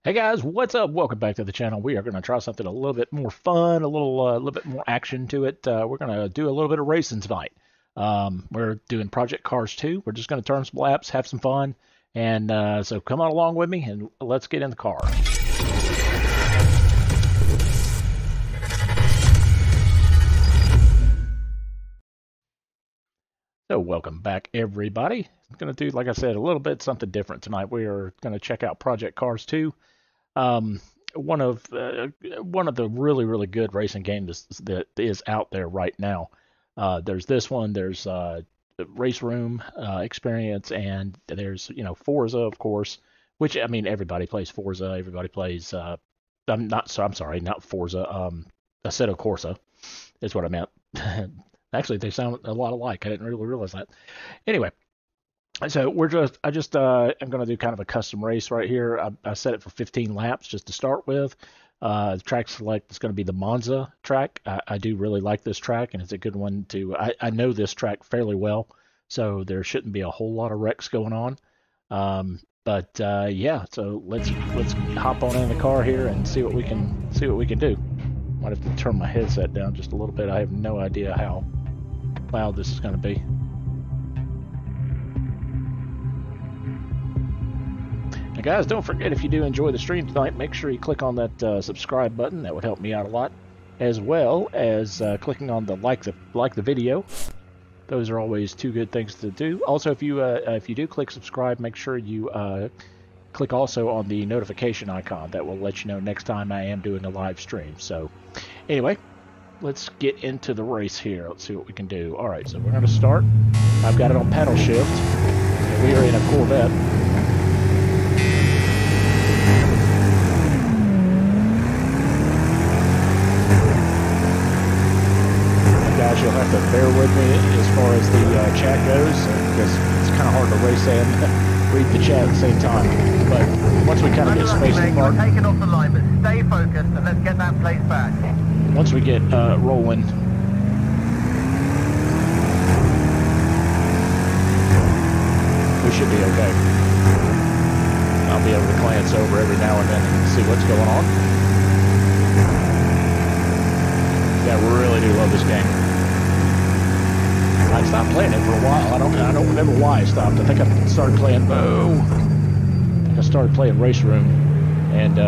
Hey guys, what's up? Welcome back to the channel. We are going to try something a little bit more fun, a little bit more action to it. We're going to do a little bit of racing tonight. We're doing Project Cars 2. We're just going to turn some laps, have some fun, and so come on along with me and let's get in the car. So welcome back, everybody. I'm going to do, like I said, a little bit something different tonight. We are going to check out Project Cars 2. Um, one of the really good racing games that is out there right now. There's this one. There's Race Room Experience, and there's Forza, of course. Which I mean, everybody plays Forza. Everybody plays. I'm sorry, not Forza. Assetto Corsa is what I meant. Actually, they sound a lot alike. I didn't really realize that. Anyway, so I'm going to do kind of a custom race right here. I set it for 15 laps just to start with. The track select is going to be the Monza track. I do really like this track, and it's a good one to. I know this track fairly well, so there shouldn't be a whole lot of wrecks going on. But yeah, so let's hop on in the car here and see what we can do. Might have to turn my headset down just a little bit. I have no idea how loud this is going to be. And guys, don't forget, if you do enjoy the stream tonight, make sure you click on that subscribe button. That would help me out a lot, as well as clicking on the like the video. Those are always two good things to do. Also, if you do click subscribe, make sure you click also on the notification icon. That will let you know next time I am doing a live stream. So anyway, let's get into the race here. Let's see what we can do. All right, so we're going to start. I've got it on paddle shift. We are in a Corvette. Guys, you'll have to bear with me as far as the chat goes, because it's kind of hard to race and read the chat at the same time. But once we kind of get spaced apart, take it off the line, but stay focused and let's get that place back. Once we get rolling, we should be okay. I'll be able to glance over every now and then and see what's going on. Yeah, I really do love this game. I stopped playing it for a while. I don't remember why I stopped. I think I started playing. I started playing Race Room, and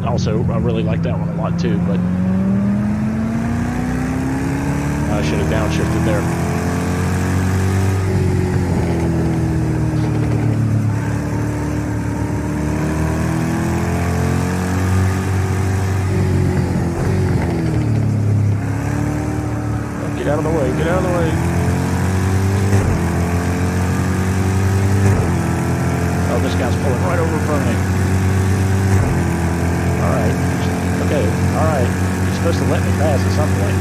also I really like that one a lot too. But I should have downshifted there. Get out of the way. Get out of the way. Oh, this guy's pulling right over in front of me. Alright. Okay, alright. You're supposed to let me pass at some point.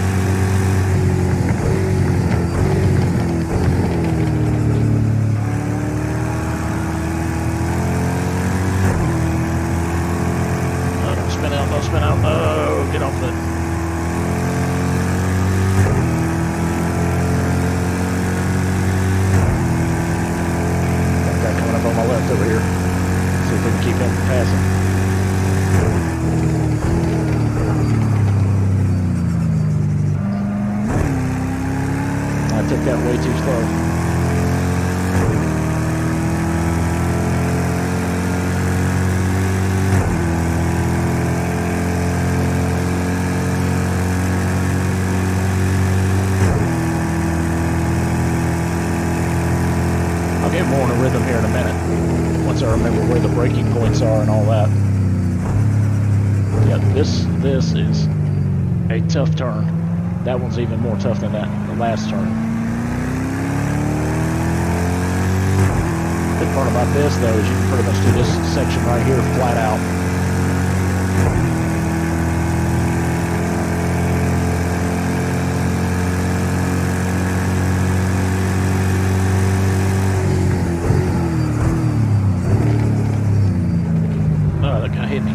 Oh, don't spin out, don't spin out. Oh, get off the... Coming up on my left over here. See if we can keep him from passing. I took that way too slow. I'll get more in a rhythm here in a minute, once I remember where the braking points are and all that. Yeah, this is a tough turn. That one's even more tough than the last turn. The good part about this, though, is you can pretty much do this section right here flat out. Hit me.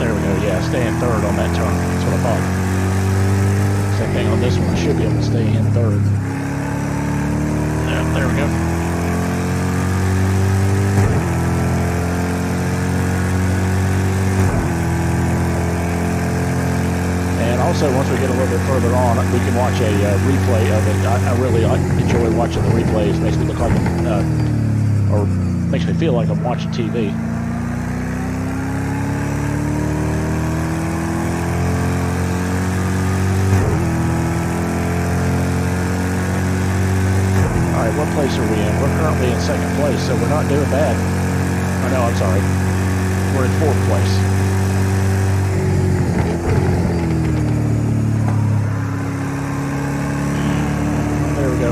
There we go. Yeah, stay in third on that turn. That's what I thought. on this one, I should be able to stay in third. Yeah, there we go. And also, once we get a little bit further on, we can watch a replay of it. I really enjoy watching the replays. Makes me look like or makes me feel like I'm watching TV. Alright, what place are we in? We're currently in second place, so we're not doing bad. Oh no, I'm sorry. We're in fourth place. There we go.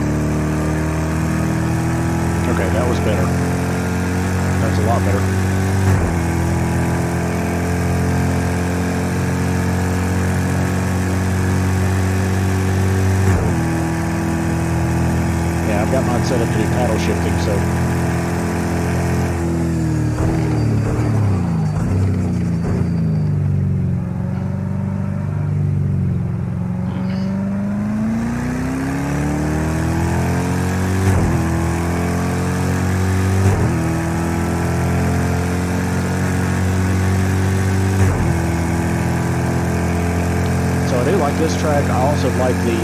Okay, that was better. That's a lot better. Yeah, I've got mine set up to do paddle shifting, so. This track, I also like the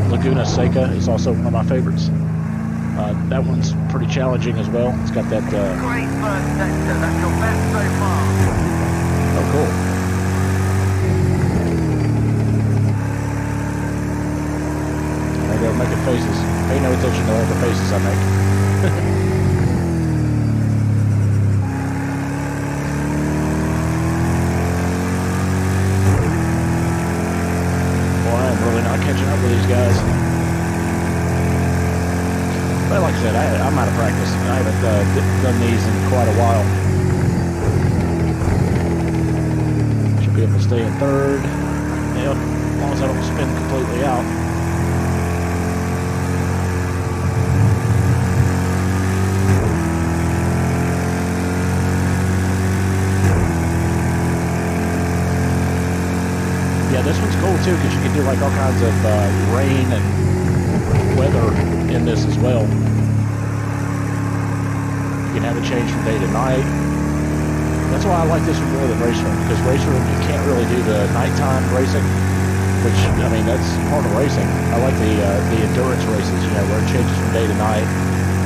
Laguna Seca is also one of my favorites. That one's pretty challenging as well. It's got that. Great first sector. That's your best so far. Oh, cool. There we go, making faces. Pay no attention to all the faces I make. Catching up with these guys. But like I said, I'm out of practice. I haven't done these in quite a while. Should be able to stay in third. Yep, as long as I don't spin completely out. Yeah, this one's cool too because you can do like all kinds of rain and weather in this as well. You can have it change from day to night. That's why I like this one more than Race Room, because Race Room you can't really do the nighttime racing, which I mean that's part of racing. I like the endurance races, you know, where it changes from day to night.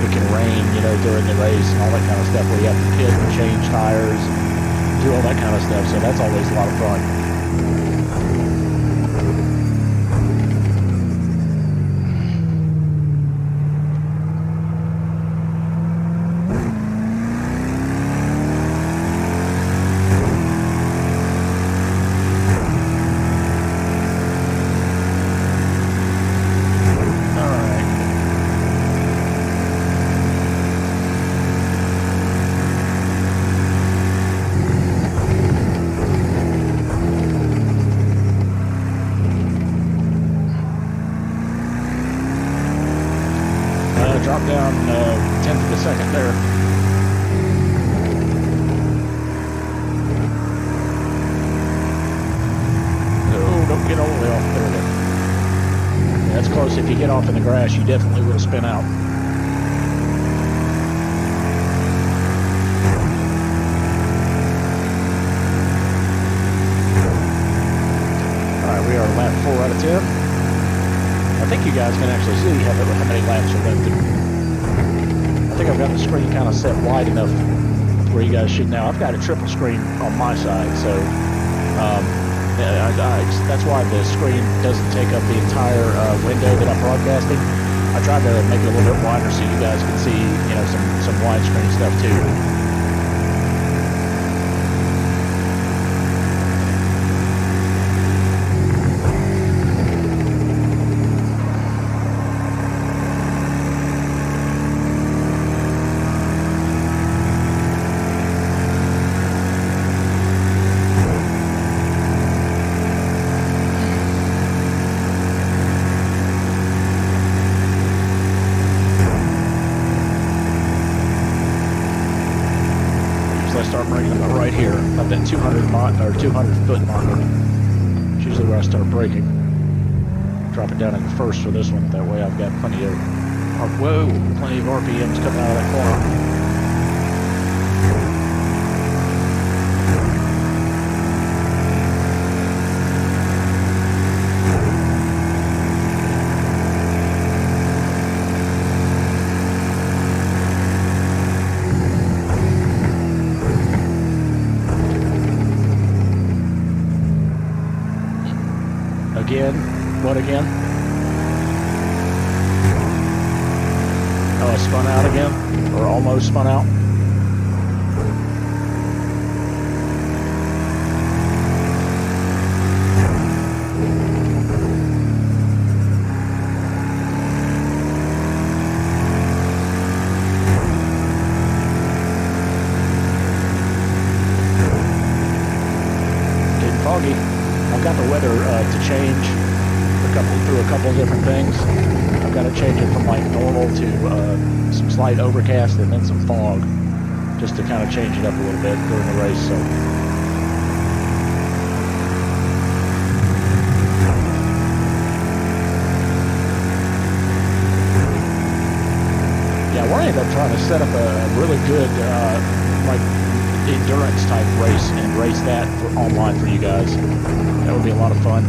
It can rain, you know, during the race and all that kind of stuff, where you have to pit and change tires and do all that kind of stuff. So that's always a lot of fun. Drop down 10th of a second there. Oh, don't get all the way off. There we go. Yeah, that's close. If you get off in the grass, you definitely will spin out. Alright, we are lap 4 out of 10. I think you guys can actually see how many laps are left. I think I've got the screen kind of set wide enough where you guys should now. I've got a triple screen on my side, so that's why the screen doesn't take up the entire window that I'm broadcasting. I tried to make it a little bit wider so you guys can see, you know, some widescreen stuff too. at that 200 or 200 foot marker. It's usually where I start braking. Drop it down into first for this one. That way I've got plenty of plenty of RPMs coming out of that corner. Again? What again? Oh, I spun out again? Or almost spun out? Getting foggy. I've got the weather to change through a couple different things. I've got to change it from like normal to some slight overcast and then some fog, just to kind of change it up a little bit during the race. So yeah, we're ended up trying to set up a really good like endurance type race and race that online for you guys. That would be a lot of fun.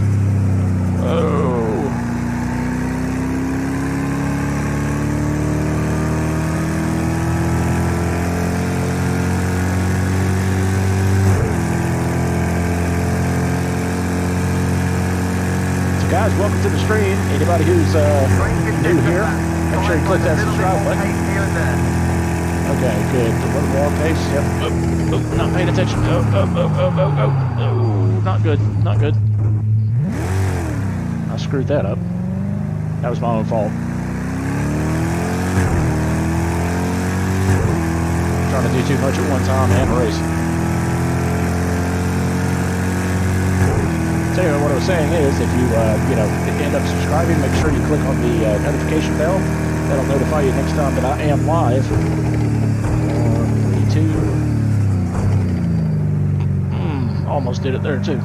Oh. So guys, welcome to the stream. Anybody who's new here, make sure you click that subscribe button. Okay, good. A little more pace. Yep. Oh, not paying attention. Oh, not good. Not good. I screwed that up. That was my own fault. Trying to do too much at one time and race. So anyway, what I was saying is, if you end up subscribing, make sure you click on the notification bell. That'll notify you next time that I am live. 3, 2. Almost did it there too.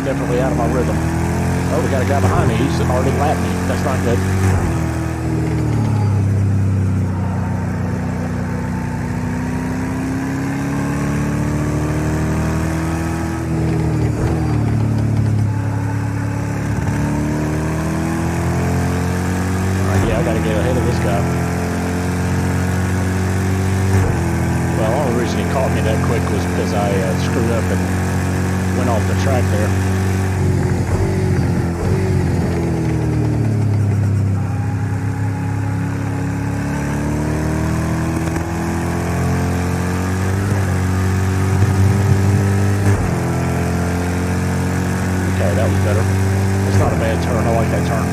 Definitely out of my rhythm. Oh, we got a guy behind me. He's already lapped me. That's not good. Alright, yeah, I gotta get ahead of this guy. Well, the only reason he caught me that quick was because I screwed up and went off the track there. That was better. It's not a bad turn. I like that turn.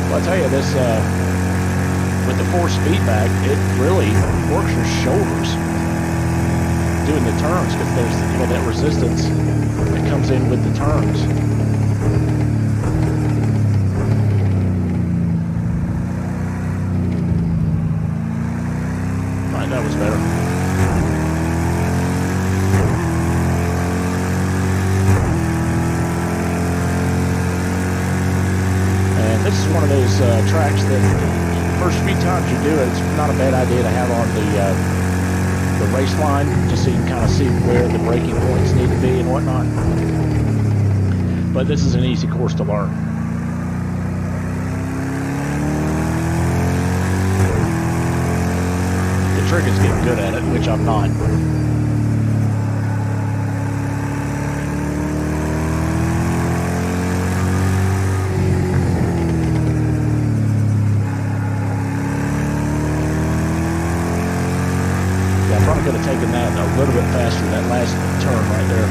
Well, I tell you, this with the force feedback, it really works your shoulders doing the turns, because there's that resistance that comes in with the turns. Alright, that was better. And this is one of those tracks that first few times you do it, it's not a bad idea to have on the race line, just so you can kind of see where the braking points need to be and whatnot. But this is an easy course to learn. The trick is getting good at it, which I'm not. Could have taken that a little bit faster, that last turn right there.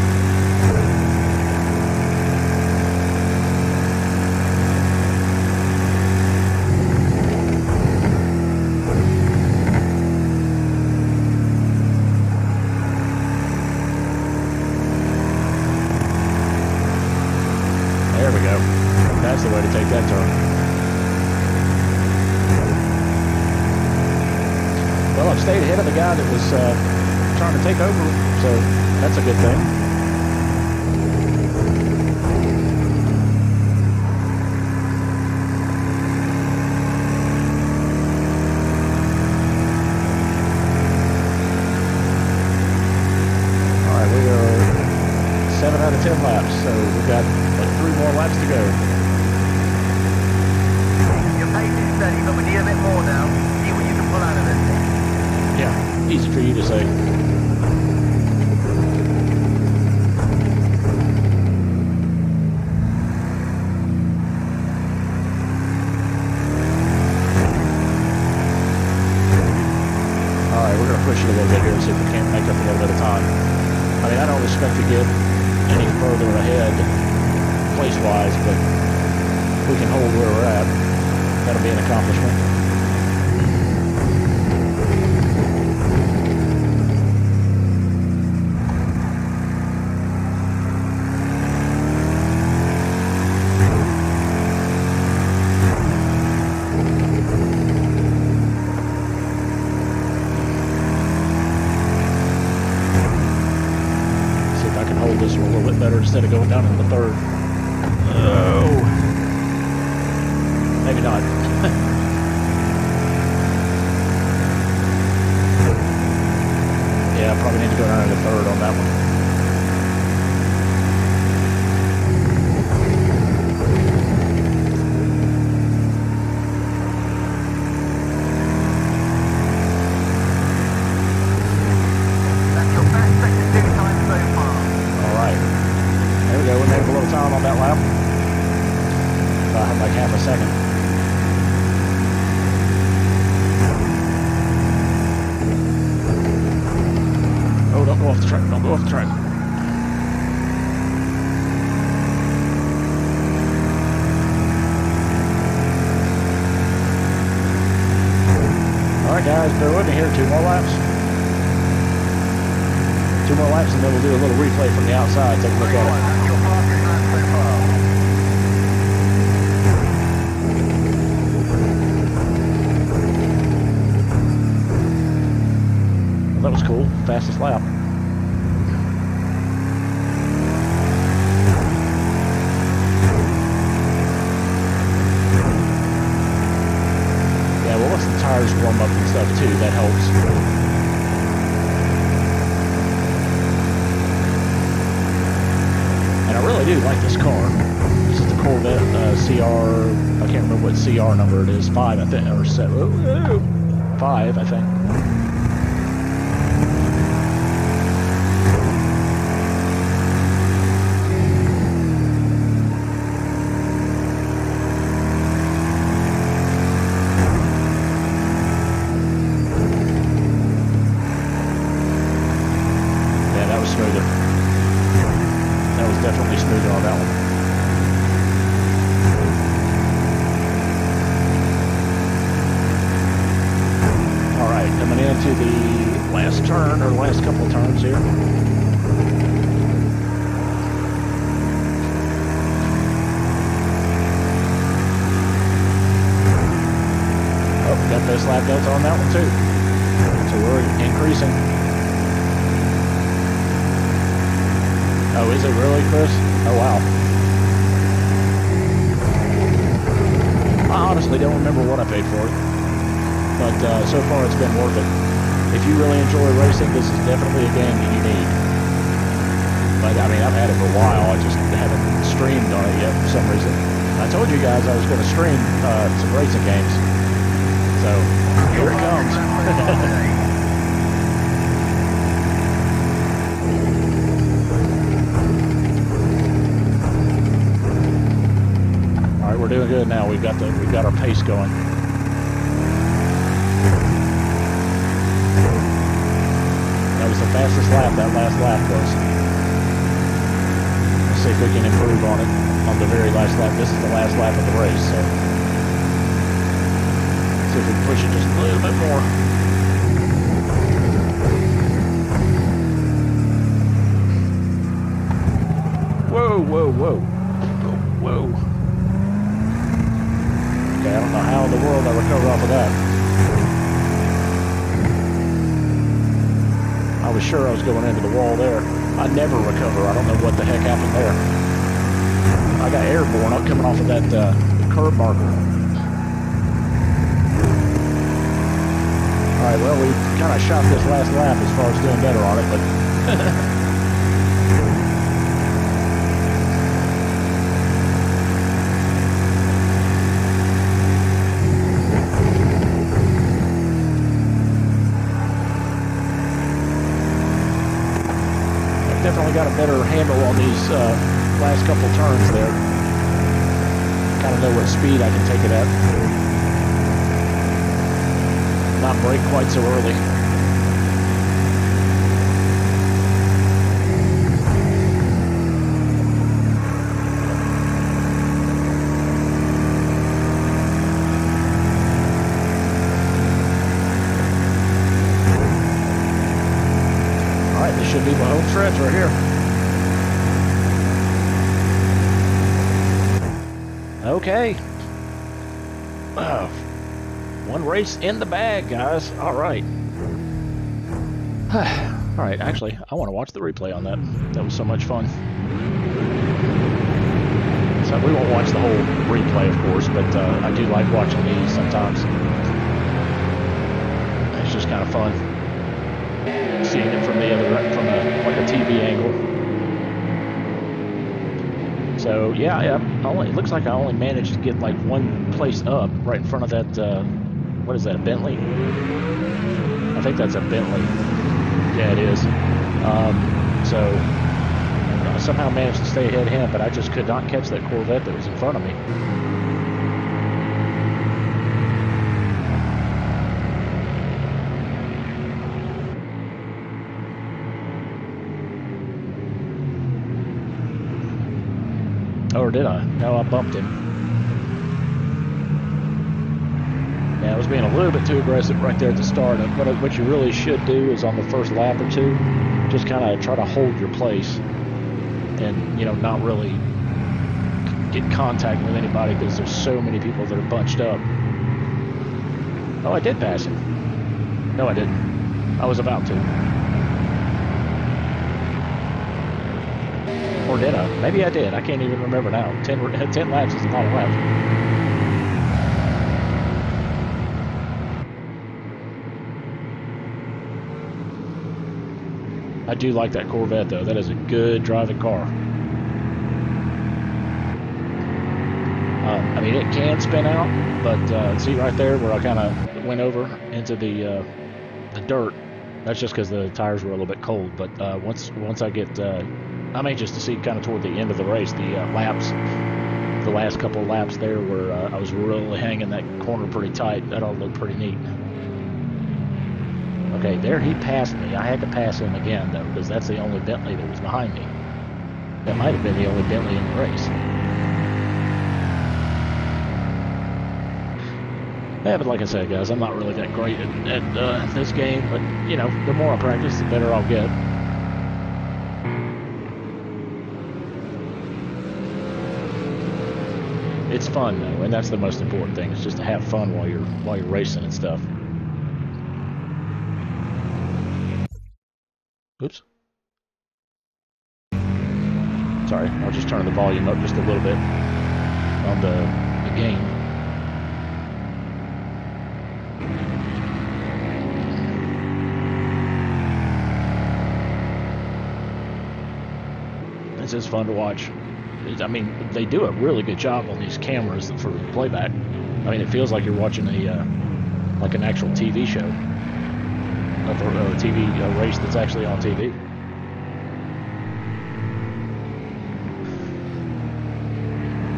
that's the way to take that turn. Well, I've stayed ahead of the guy that was trying to take over, so that's a good thing. Alright, we are 7 out of 10 laps, so we've got like 3 more laps to go. Your pace is steady, but we need a bit more now. See what you can pull out of it. Yeah, easy for you to say. Alright, we're going to push it a little bit here and see if we can't make up a little bit of time. I mean, I don't expect to get any further ahead place-wise, but if we can hold where we're at, that'll be an accomplishment. This one a little bit better instead of going down in the third. Oh, maybe not. Yeah, I probably need to go down in the third on that one. That's your best second time so far. There we go, we made a little time on that lap. About like half a second. Oh, don't go off the track, don't go off the track. Alright guys, bear with me here, 2 more laps. 2 more laps and then we'll do a little replay from the outside, take a look at it. Your fastest lap so far. Well, that was cool, fastest lap. Yeah, we'll let some tires warm up and stuff too, that helps. I really do like this car. This is the Corvette CR, I can't remember what CR number it is, 5 I think, or 7, 5 I think. Yeah, that was smoother. That was definitely smoother on that one. Alright, coming into the last turn, or last couple of turns here. Oh, we got this lap delta on that one too. So we're increasing. Oh, is it really, Chris? Oh, wow. I honestly don't remember what I paid for it. But so far it's been worth it. If you really enjoy racing, this is definitely a game that you need. But, I mean, I've had it for a while. I just haven't streamed on it yet for some reason. I told you guys I was going to stream some racing games. So, here it comes. We're doing good now. We've got our pace going. That was the fastest lap that last lap was. Let's see if we can improve on it on the very last lap. This is the last lap of the race, so see if we can push it just a little bit more. Whoa, whoa, whoa. Whoa. in the world I recover off of that? I was sure I was going into the wall there. I never recover. I don't know what the heck happened there. I got airborne up coming off of that curb marker. Alright, well, we kind of shot this last lap as far as doing better on it, but... Definitely got a better handle on these last couple turns there. Kind of know what speed I can take it at. Not brake quite so early. Should be my home stretch right here. Okay. One race in the bag, guys. All right. All right, actually, I want to watch the replay on that. That was so much fun. So we won't watch the whole replay, of course, but I do like watching these sometimes. It's just kind of fun. Seeing it from the other, like a TV angle. So yeah, it looks like I only managed to get like one place up right in front of that. What is that? A Bentley? I think that's a Bentley. Yeah, it is. So I somehow managed to stay ahead of him, but I just could not catch that Corvette that was in front of me. Or did I? No, I bumped him. Yeah, I was being a little bit too aggressive right there at the start. What you really should do is on the first lap or two, just kind of try to hold your place and, you know, not really get contact with anybody because there's so many people that are bunched up. Oh, I did pass him. No, I didn't. I was about to. Or did I? Maybe I did. I can't even remember now. 10 laps is a lot of laps. I do like that Corvette, though. That is a good driving car. I mean, it can spin out, but see right there where I kind of went over into the dirt. That's just because the tires were a little bit cold. But once I get I'm anxious to see kind of toward the end of the race, the laps, the last couple of laps there where I was really hanging that corner pretty tight. That all looked pretty neat. Okay, there he passed me. I had to pass him again, though, because that's the only Bentley that was behind me. That might have been the only Bentley in the race. Yeah, but like I said, guys, I'm not really that great at this game, but, you know, the more I practice, the better I'll get. It's fun though, and that's the most important thing. It's just to have fun while you're racing and stuff. Oops. Sorry, I'll just turn the volume up just a little bit on the game. This is fun to watch. I mean, they do a really good job on these cameras for playback. I mean, it feels like you're watching like an actual TV show, or a TV race that's actually on TV.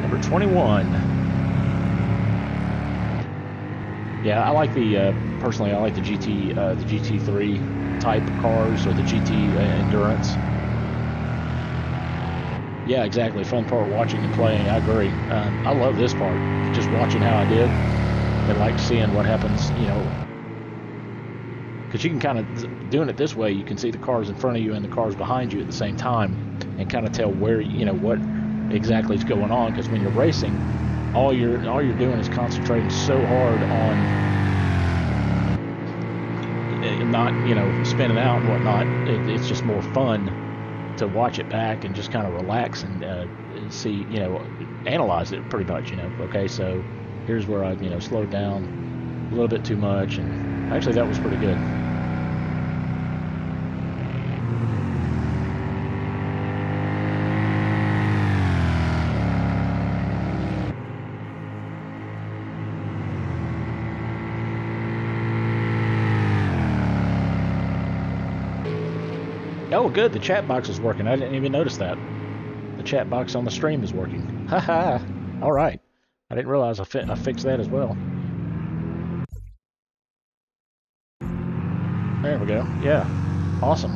Number 21. Yeah, I like personally, I like the GT3 type cars or the GT Endurance. Yeah, exactly. Fun part watching and playing. I agree. I love this part. Just watching how I did, and like seeing what happens. You know, because you can kind of doing it this way. You can see the cars in front of you and the cars behind you at the same time, and kind of tell where what exactly is going on. Because when you're racing, all you're doing is concentrating so hard on not, you know, spinning out and whatnot. It's just more fun to watch it back and just kind of relax and see, you know, analyze it pretty much, you know. Okay, so here's where I, you know, slowed down a little bit too much, and actually that was pretty good. Oh, good. The chat box is working. I didn't even notice that. The chat box on the stream is working. Haha. All right. I didn't realize I fixed that as well. There we go. Yeah. Awesome.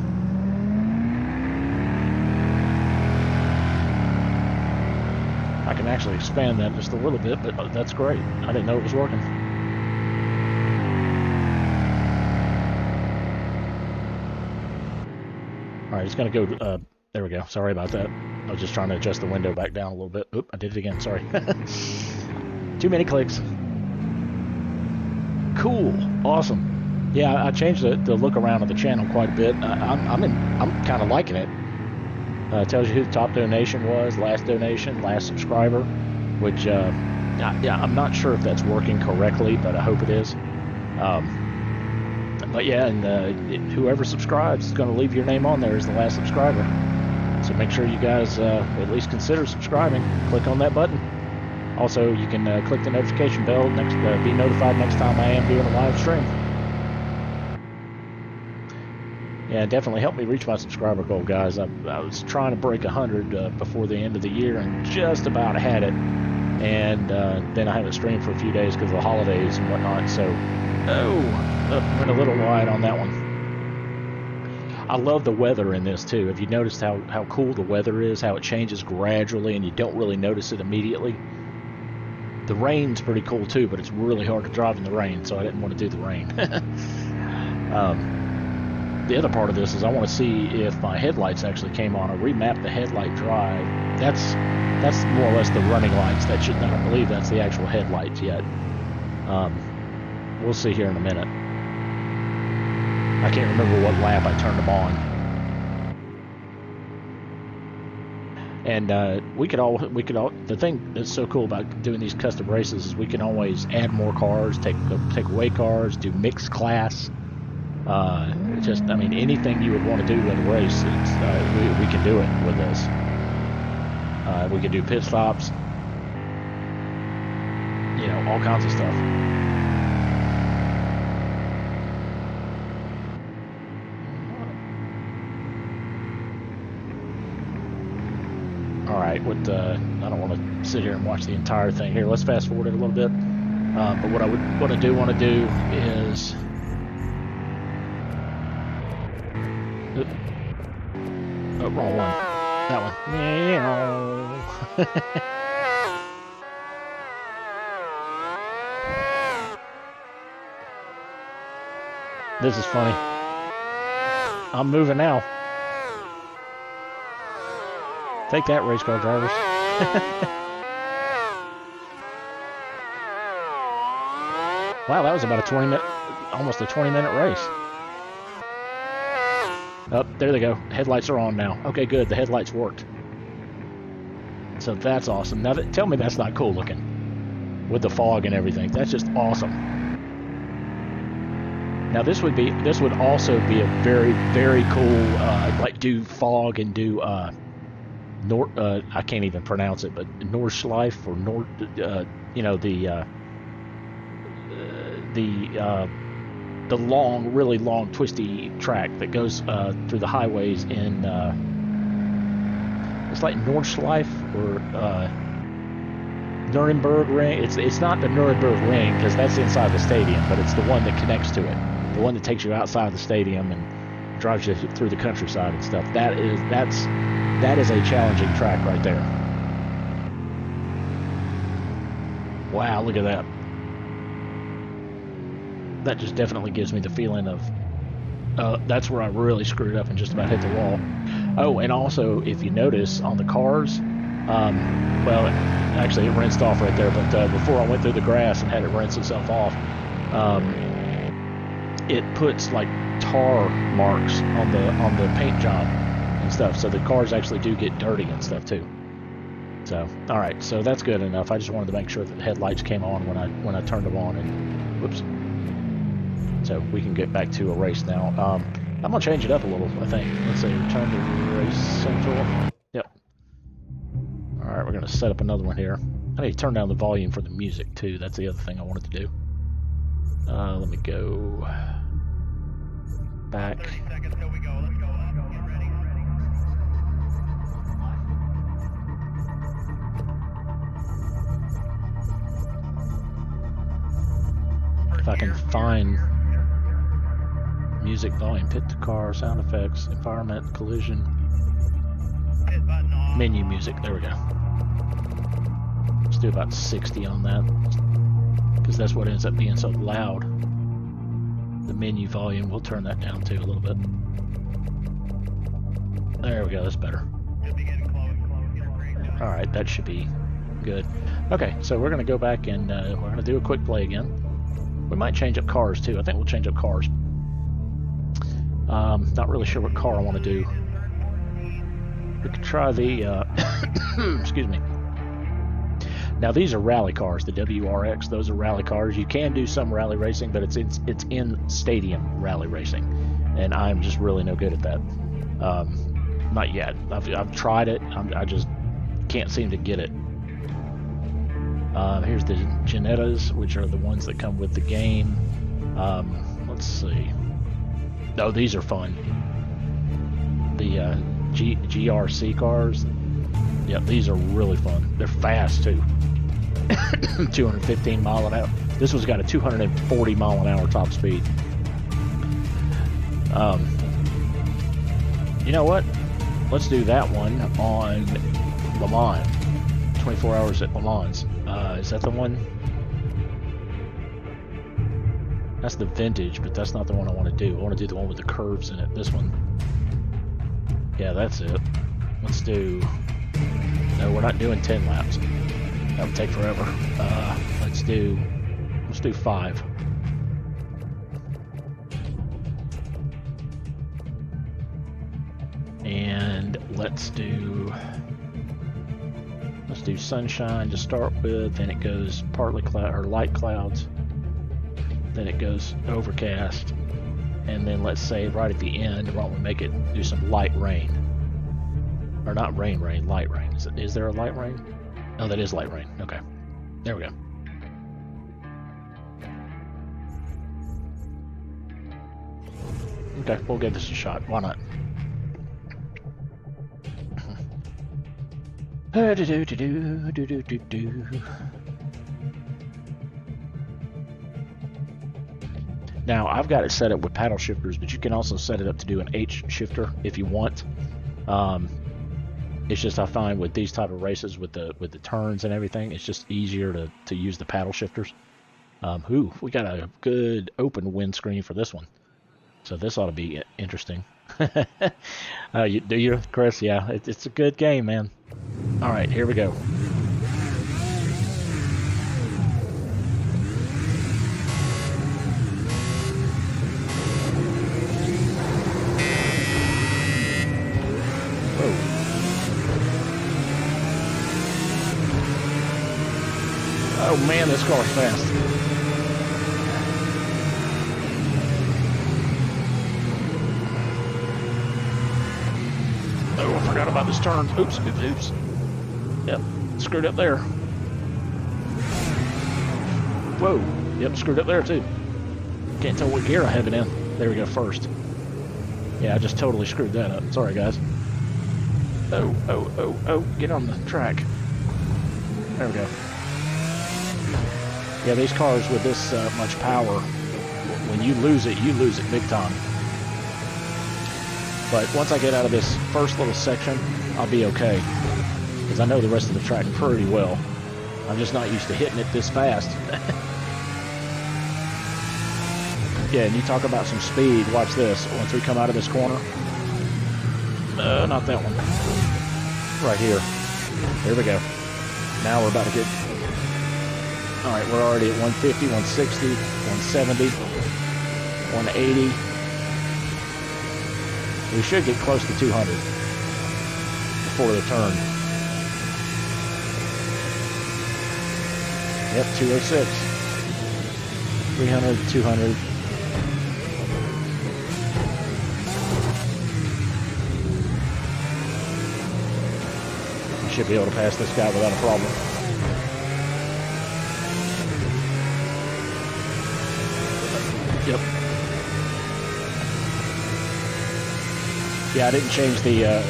I can actually expand that just a little bit, but that's great. I didn't know it was working. All right, it's going to go, there we go. Sorry about that. I was just trying to adjust the window back down a little bit. Oop, I did it again, sorry. Too many clicks. Cool, awesome. Yeah, I changed the look around of the channel quite a bit. I'm kind of liking it. Tells you who the top donation was, last donation, last subscriber, which, yeah, I'm not sure if that's working correctly, but I hope it is. But yeah, and whoever subscribes is going to leave your name on there as the last subscriber. So make sure you guys at least consider subscribing. Click on that button. Also, you can click the notification bell next, be notified next time I am doing a live stream. Yeah, definitely help me reach my subscriber goal, guys. I was trying to break 100 before the end of the year and just about had it. And then I haven't streamed for a few days because of the holidays and whatnot. So, went a little wide on that one. I love the weather in this too. Have you noticed how cool the weather is, how it changes gradually and you don't really notice it immediately? The rain's pretty cool too, but it's really hard to drive in the rain, so I didn't want to do the rain. The other part of this is I want to see if my headlights actually came on. I remapped the headlight drive. That's more or less the running lights. I don't believe that's the actual headlights yet. We'll see here in a minute. I can't remember what lap I turned them on. And the thing that's so cool about doing these custom races is we can always add more cars, take away cars, do mixed class. Just, I mean, anything you would want to do in a race, we can do it with this. We can do pit stops, you know, all kinds of stuff. All right, I don't want to sit here and watch the entire thing here. Let's fast forward it a little bit. But what I want to do is, oh, wrong one. That one. Meow. This is funny. I'm moving now. Take that, race car drivers. Wow, that was about almost a 20-minute race. Oh, there they go. Headlights are on now. Okay, good. The headlights worked. So that's awesome. Now, tell me that's not cool looking with the fog and everything. That's just awesome. Now, this would also be a very, very cool, like do fog and do I can't even pronounce it, but Nordschleife or you know, the long, really long, twisty track that goes through the highways in, it's like Nordschleife or Nuremberg Ring. It's not the Nuremberg Ring because that's inside the stadium, but it's the one that connects to it, the one that takes you outside the stadium and drives you through the countryside and stuff. That is a challenging track right there. Wow, look at that. That just definitely gives me the feeling of that's where I really screwed up and just about hit the wall. Oh, and also, if you notice on the cars, Well, actually, it rinsed off right there, but before I went through the grass and had it rinse itself off, it puts like tar marks on the paint job and stuff, so the cars actually do get dirty and stuff too. So, all right, so that's good enough. I just wanted to make sure that the headlights came on when I turned them on, and whoops. So we can get back to a race now. I'm gonna change it up a little, I think. Let's see, return to race central. Yep. All right, we're gonna set up another one here. I need to turn down the volume for the music too. That's the other thing I wanted to do. Let me go back. 30 seconds till we go. Let's go up. Get ready. If I can find music volume, pit to car, sound effects, environment, collision, Hit button off. menu music. There we go. Let's do about 60 on that, because that's what ends up being so loud. The menu volume, we'll turn that down too a little bit. There we go, that's better. Should be getting close. Get a break. Alright, that should be good. Okay, so we're going to go back and we're going to do a quick play again. We might change up cars too. I think we'll change up cars. Not really sure what car I want to do. We could try the, excuse me. Now these are rally cars, the WRX. Those are rally cars. You can do some rally racing, but it's in stadium rally racing, and I'm just really no good at that. Not yet. I've tried it. I just can't seem to get it. Here's the Genettas, which are the ones that come with the game. Let's see. Oh, these are fun. The GRC cars. Yep, these are really fun. They're fast too. 215 mile an hour. This one's got a 240 mile an hour top speed. You know what? Let's do that one on Le Mans. 24 hours at Le Mans. Is that the one? That's the vintage, but that's not the one I want to do. I want to do the one with the curves in it. This one. Yeah, that's it. Let's do... No, we're not doing 10 laps. That would take forever. Let's do 5. And let's do sunshine to start with, then it goes partly cloud or light clouds, then it goes overcast, and then let's say right at the end, why don't we make it do some light rain? Or not rain, light rain. Is there a light rain? Oh, that is light rain. Okay. There we go. Okay, we'll give this a shot. Why not? Now, I've got it set up with paddle shifters, but you can also set it up to do an H shifter if you want. It's just I find with these type of races with the turns and everything, it's just easier to use the paddle shifters. We got a good open windscreen for this one, so this ought to be interesting. Do you, Chris? Yeah, it's a good game, man. All right, here we go. Oh man, this car's fast. Oh, I forgot about this turn. Oops. Yep, screwed up there. Whoa, yep, screwed up there too. Can't tell what gear I have it in. There we go, first. Yeah, I just totally screwed that up. Sorry, guys. Oh, get on the track. There we go. Yeah, these cars with this much power, when you lose it big time. But once I get out of this first little section, I'll be okay, because I know the rest of the track pretty well. I'm just not used to hitting it this fast. Yeah, and you talk about some speed, watch this. Once we come out of this corner, not that one. Right here. Here we go. Now we're about to get... Alright, we're already at 150, 160, 170, 180. We should get close to 200 before the turn. Yep, 206. 300, 200. Should be able to pass this guy without a problem. Yep. Yeah, I didn't change the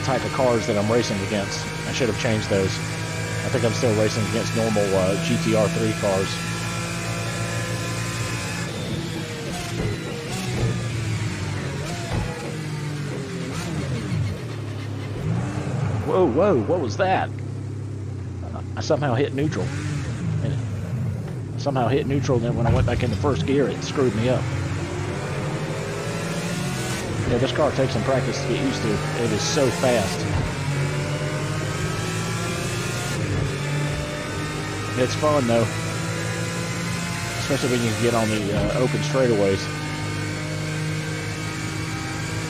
type of cars that I'm racing against. I should have changed those. I think I'm still racing against normal GTR3 cars. Whoa, whoa, what was that? I somehow hit neutral. And I somehow hit neutral, and then when I went back into first gear, it screwed me up. Yeah, this car takes some practice to get used to. It is so fast. It's fun, though. Especially when you can get on the open straightaways.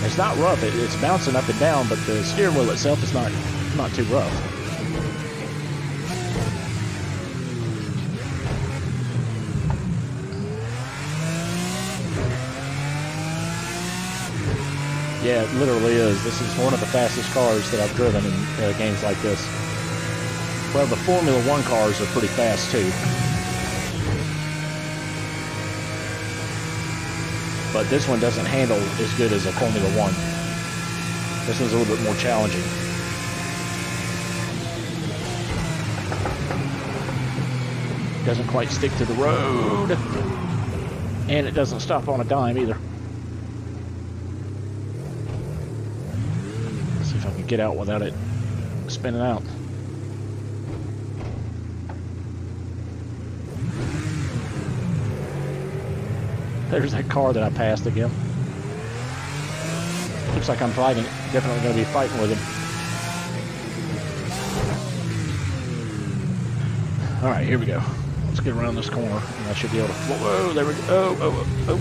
It's not rough. It's bouncing up and down, but the steering wheel itself is not too rough. Yeah, it literally is. This is one of the fastest cars that I've driven in games like this. Well, the Formula 1 cars are pretty fast, too. But this one doesn't handle as good as a Formula 1. This one's a little bit more challenging. Doesn't quite stick to the road. And it doesn't stop on a dime either. Let's see if I can get out without it spinning out. There's that car that I passed again. Looks like I'm definitely going to be fighting with him. Alright, here we go. Let's get around this corner, and I should be able to... Whoa, there we go. Oh.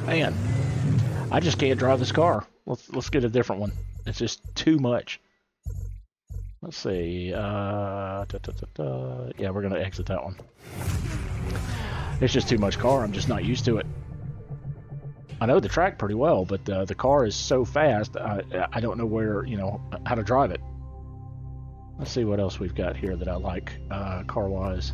Man, I just can't drive this car. Let's get a different one. It's just too much. Let's see. Yeah, we're going to exit that one. It's just too much car. I'm just not used to it. I know the track pretty well, but the car is so fast, I don't know where, how to drive it. Let's see what else we've got here that I like, car-wise.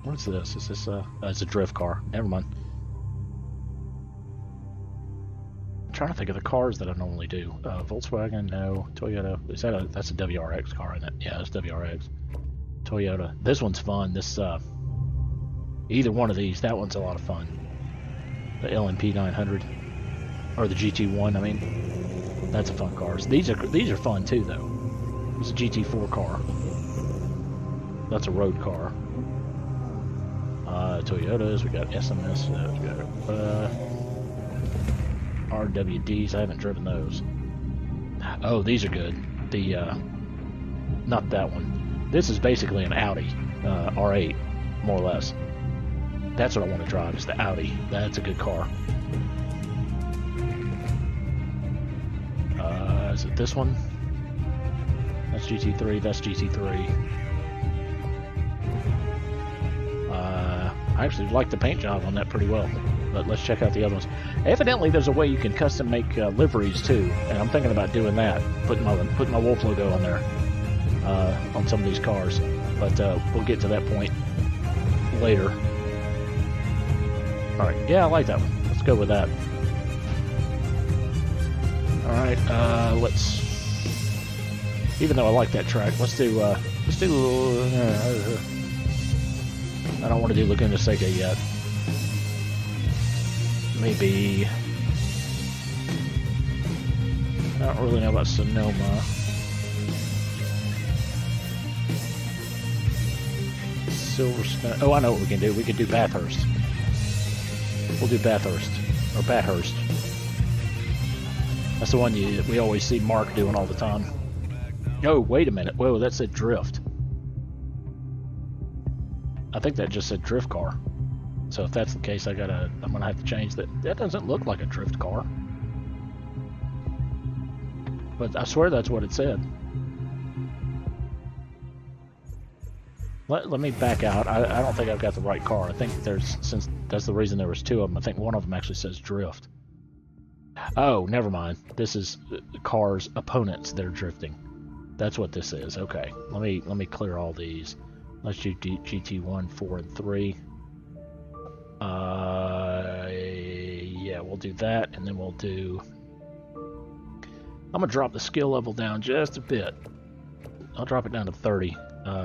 What's this? Is this it's a drift car. Never mind. I'm trying to think of the cars that I normally do. Volkswagen, no. Toyota, that's a WRX car, isn't it? Yeah, it's WRX. Toyota. This one's fun. This, either one of these, that one's a lot of fun. The LMP 900, or the GT1, I mean. That's a fun car. These are fun too, though. It's a GT4 car. That's a road car. Toyotas, we got SMS, we got RWDs. I haven't driven those. Oh, these are good. The not that one. This is basically an Audi R8, more or less. That's what I want to drive, is the Audi. That's a good car. Is it this one? That's GT3. That's GT3. I actually like the paint job on that pretty well. But let's check out the other ones. Evidently, there's a way you can custom make liveries too, and I'm thinking about doing that. Putting my Wolf logo on there on some of these cars. But we'll get to that point later. All right, yeah, I like that one. Let's go with that. All right, let's. Even though I like that track, let's do. I don't want to do Laguna Seca yet. Maybe. I don't really know about Sonoma. Silverstone. Oh, I know what we can do. We can do Bathurst. We'll do Bathurst. or Bathurst. That's the one we always see Mark doing all the time. Oh, wait a minute. Whoa, that said drift. I think that just said drift car. So if that's the case, I'm gonna have to change that. That doesn't look like a drift car. But I swear that's what it said. Let me back out. I don't think I've got the right car. I think since that's the reason there was two of them, I think one of them actually says drift. Oh, never mind. This is the car's opponents that are drifting. That's what this is. Okay. Let me clear all these. Let's do GT1, 4, and 3. Yeah, we'll do that, and then we'll do... I'm gonna drop the skill level down just a bit. I'll drop it down to 30,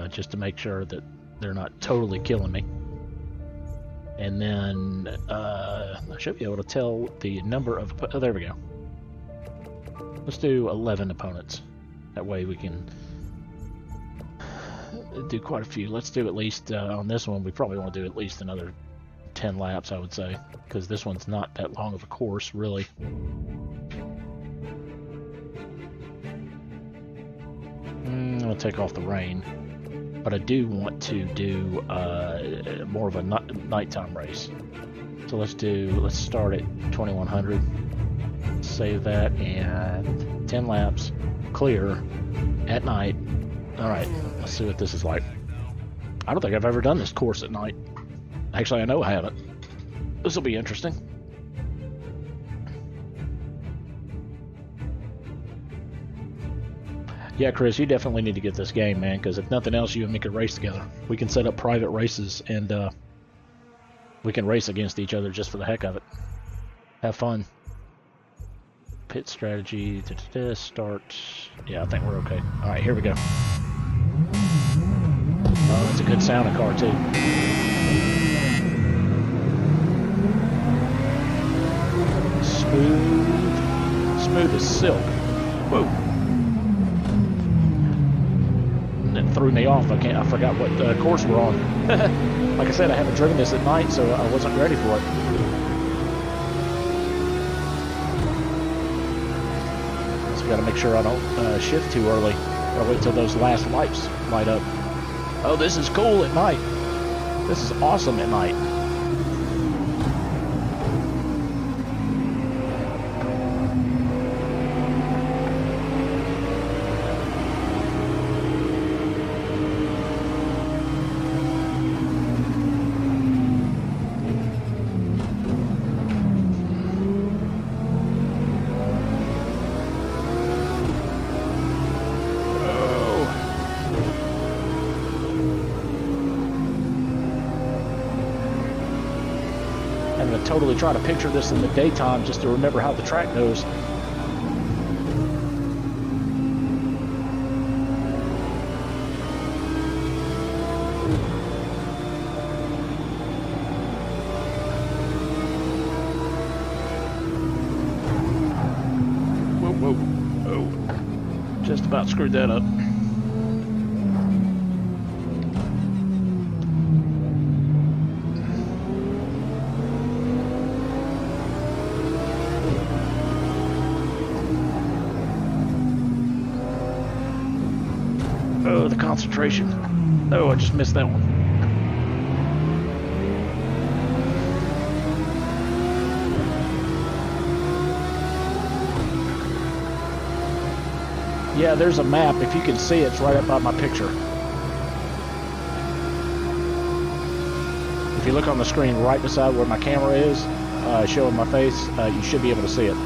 just to make sure that they're not totally killing me. And then I should be able to tell the number of... Oh, there we go. Let's do 11 opponents. That way we can do quite a few. Let's do at least, on this one, we probably want to do at least another 10 laps, I would say. Because this one's not that long of a course, really. I'm going to take off the rain. But I do want to do more of a nighttime race. So let's start at 2100. Save that, and 10 laps, clear, at night. Alright, let's see what this is like. I don't think I've ever done this course at night. Actually, I know I haven't. This will be interesting. Yeah, Chris, you definitely need to get this game, man, because if nothing else, you and me could race together. We can set up private races, and we can race against each other just for the heck of it. Have fun. Pit strategy, start. Yeah, I think we're okay. Alright, here we go. Oh, that's a good sounding car, too. Smooth as silk. Whoa. It threw me off. I forgot what course we're on. Like I said, I haven't driven this at night, so I wasn't ready for it. So we got to make sure I don't shift too early. Gotta wait till those last lights light up. Oh, this is cool at night. This is awesome at night. Totally try to picture this in the daytime just to remember how the track goes. Whoa, whoa. Oh, just about screwed that up. Oh, the concentration. Oh, I just missed that one. Yeah, there's a map. If you can see it, it's right up by my picture. If you look on the screen right beside where my camera is, showing my face, you should be able to see it.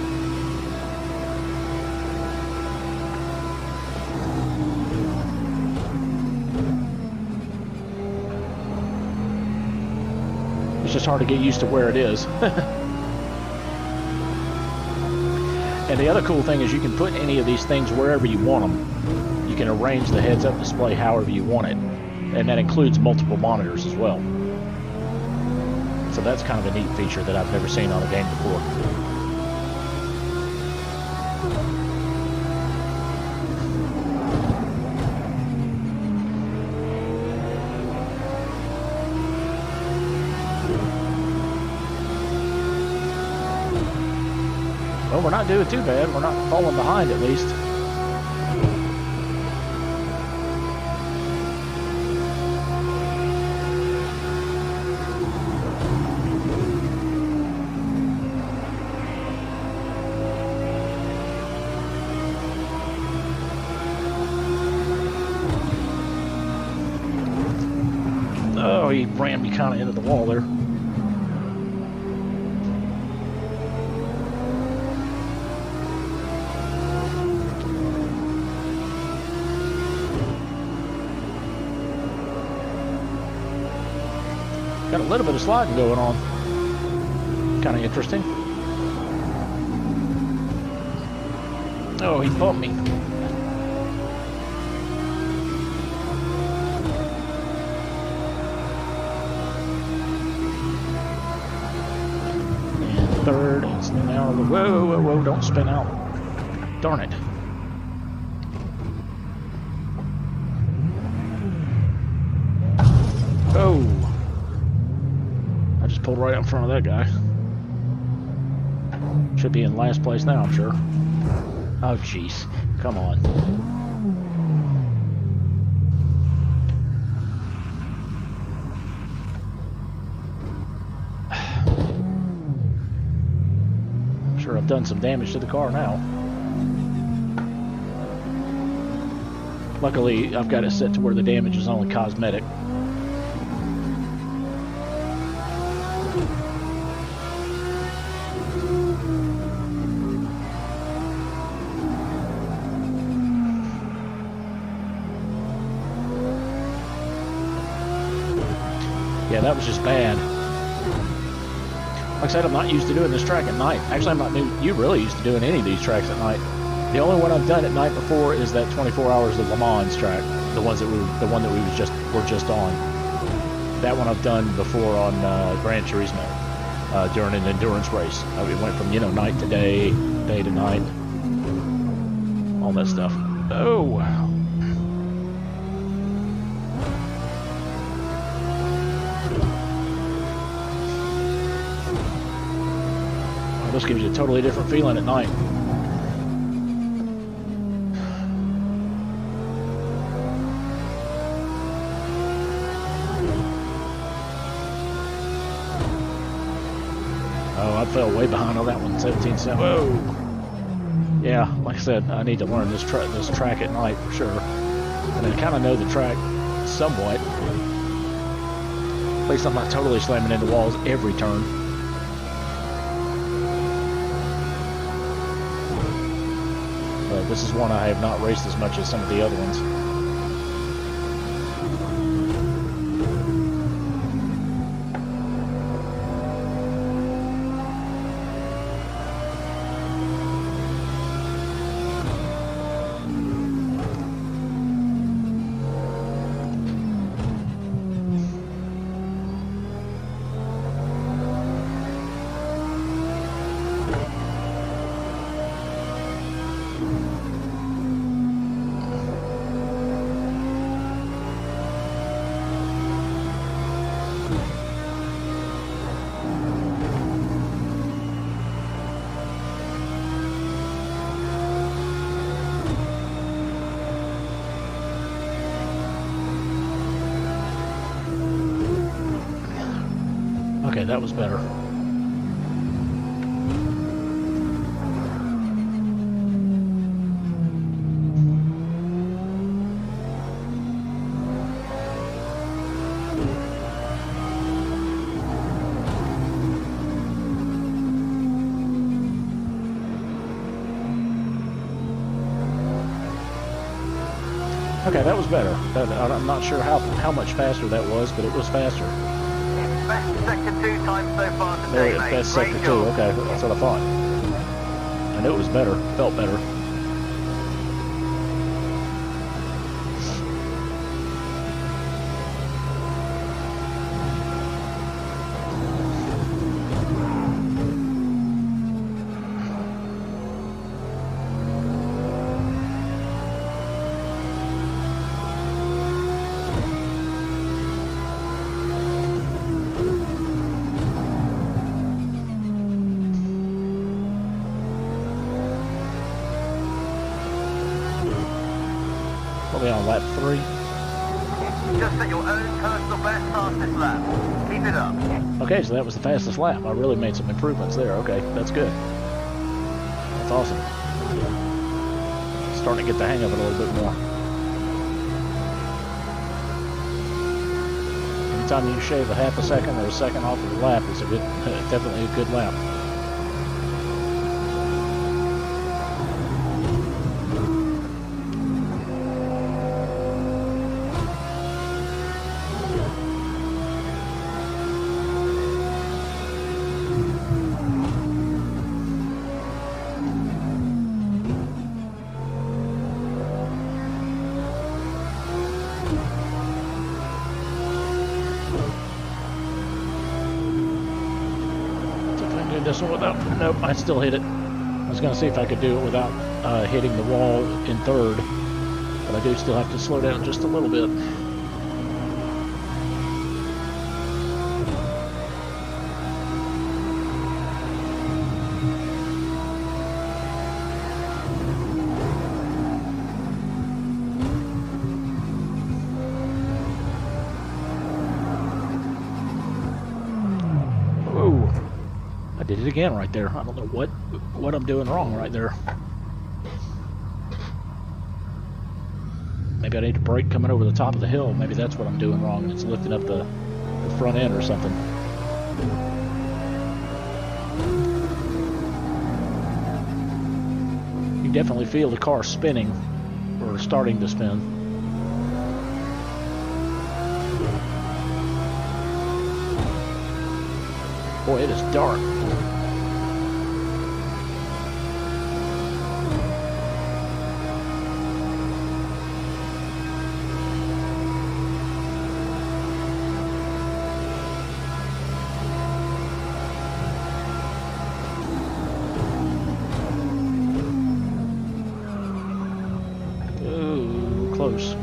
It's just hard to get used to where it is. And the other cool thing is you can put any of these things wherever you want them. You can arrange the heads-up display however you want it. And that includes multiple monitors as well. So that's kind of a neat feature that I've never seen on a game before. Well, we're not doing too bad. We're not falling behind, at least. Oh, he ran me kind of into the wall there. Got a little bit of sliding going on. Kind of interesting. Oh, he bumped me. And third, and now, whoa, whoa, whoa, don't spin out. Darn it. Oh. Pulled right up in front of that guy. Should be in last place now, I'm sure. Oh, jeez. Come on. I'm sure I've done some damage to the car now. Luckily, I've got it set to where the damage is only cosmetic. Yeah, that was just bad. Like I said, I'm not used to doing this track at night. Actually, I'm not you really used to doing any of these tracks at night. The only one I've done at night before is that 24 Hours of Le Mans track, the one that we were just on. That one I've done before on Gran Turismo during an endurance race. We went from night to day, day to night, all that stuff. Oh. This gives you a totally different feeling at night. Oh, I fell way behind on that one. 17.7. Whoa. Yeah, like I said, I need to learn this track at night for sure. And I kind of know the track somewhat. At least I'm not totally slamming into walls every turn. This is one I have not raced as much as some of the other ones. Okay, that was better. Okay, that was better. I'm not sure how much faster that was, but it was faster. Best sector 2 time so far today, mate. Best sector 2, okay, that's what I thought. I knew it was better, felt better. currently on lap 3. Just at your own personal best fastest lap. Keep it up. Okay, so that was the fastest lap. I really made some improvements there. Okay, that's good. That's awesome. Starting to get the hang of it a little bit more. Anytime you shave a half a second or a second off of a lap, it's definitely a good lap. This one without, nope, I still hit it. I was going to see if I could do it without hitting the wall in third, but I do still have to slow down just a little bit. Did it again right there. I don't know what I'm doing wrong right there. Maybe I need to brake coming over the top of the hill. Maybe that's what I'm doing wrong. It's lifting up the front end or something. You definitely feel the car spinning or starting to spin. Boy, it is dark. Ooh, close.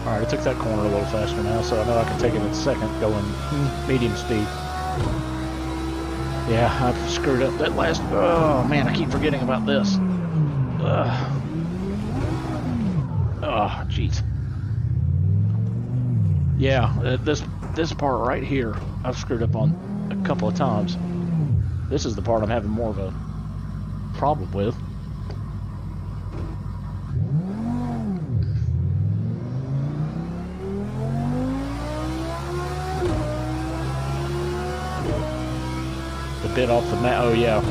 Alright, I took that corner a little faster now, so I know I can take it in second, going medium speed. Yeah, I've screwed up that last... Oh, man, I keep forgetting about this. Oh, jeez. Yeah, this part right here, I've screwed up on a couple of times. This is the part I'm having more of a problem with. The bit off the mat. Oh yeah,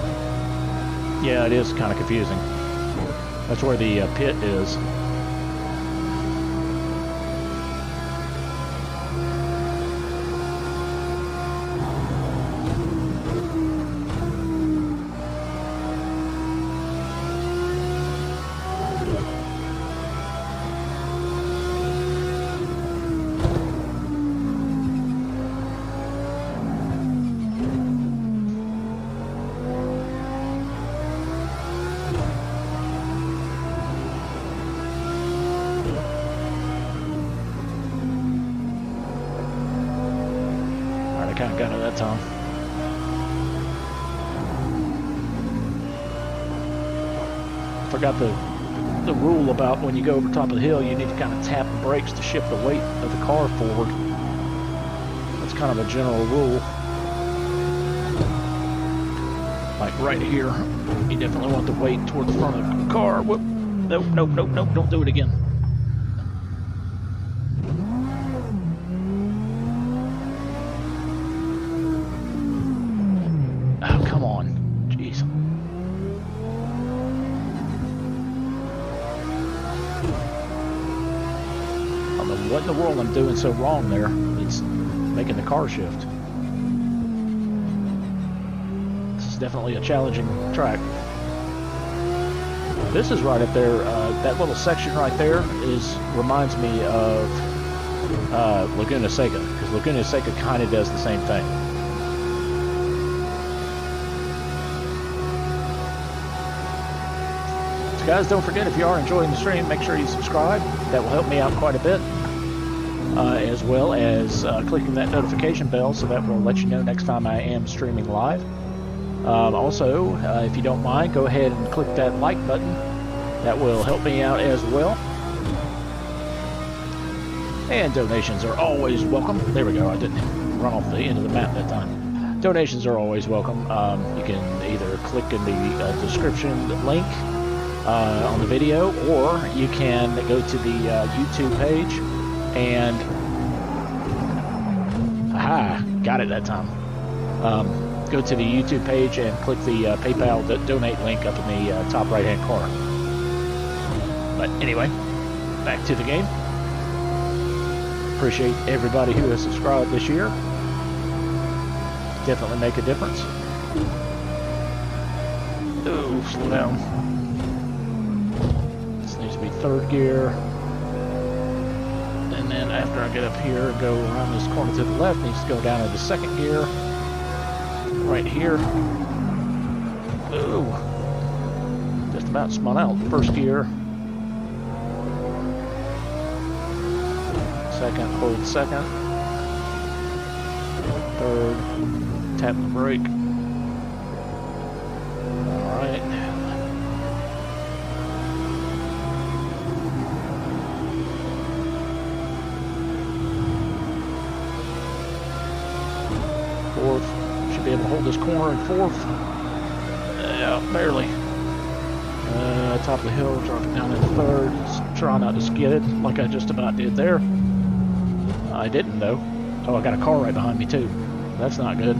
yeah, it is kind of confusing. That's where the pit is. Kind of got it that time. Forgot the rule about when you go over top of the hill, you need to kind of tap the brakes to shift the weight of the car forward. That's kind of a general rule. Like right here, you definitely want the weight toward the front of the car. Whoop. Nope, nope, nope, nope, don't do it again. What in the world I'm doing so wrong there? It's making the car shift. This is definitely a challenging track. This is right up there. That little section right there reminds me of Laguna Seca, because Laguna Seca kind of does the same thing. It's guys, don't forget, if you are enjoying the stream, make sure you subscribe. That will help me out quite a bit. As well as clicking that notification bell, so that will let you know next time I am streaming live. Also, if you don't mind, go ahead and click that like button. That will help me out as well. And donations are always welcome. There we go, I didn't run off the end of the map that time. Donations are always welcome. You can either click in the description link on the video, or you can go to the YouTube page and... Aha, got it that time. Go to the YouTube page and click the PayPal donate link up in the top right hand corner. But anyway, back to the game. Appreciate everybody who has subscribed this year. Definitely make a difference. Oh, slow down. This needs to be third gear. And then after I get up here and go around this corner to the left, needs to go down into second gear. Right here. Ooh. Just about spun out. First gear. Second, hold second. Third, tap the brake. Alright. Fourth. Should be able to hold this corner in fourth. Yeah, barely. Top of the hill, dropping down into third. Try not to skid it like I just about did there. I didn't though. Oh, I got a car right behind me too. That's not good.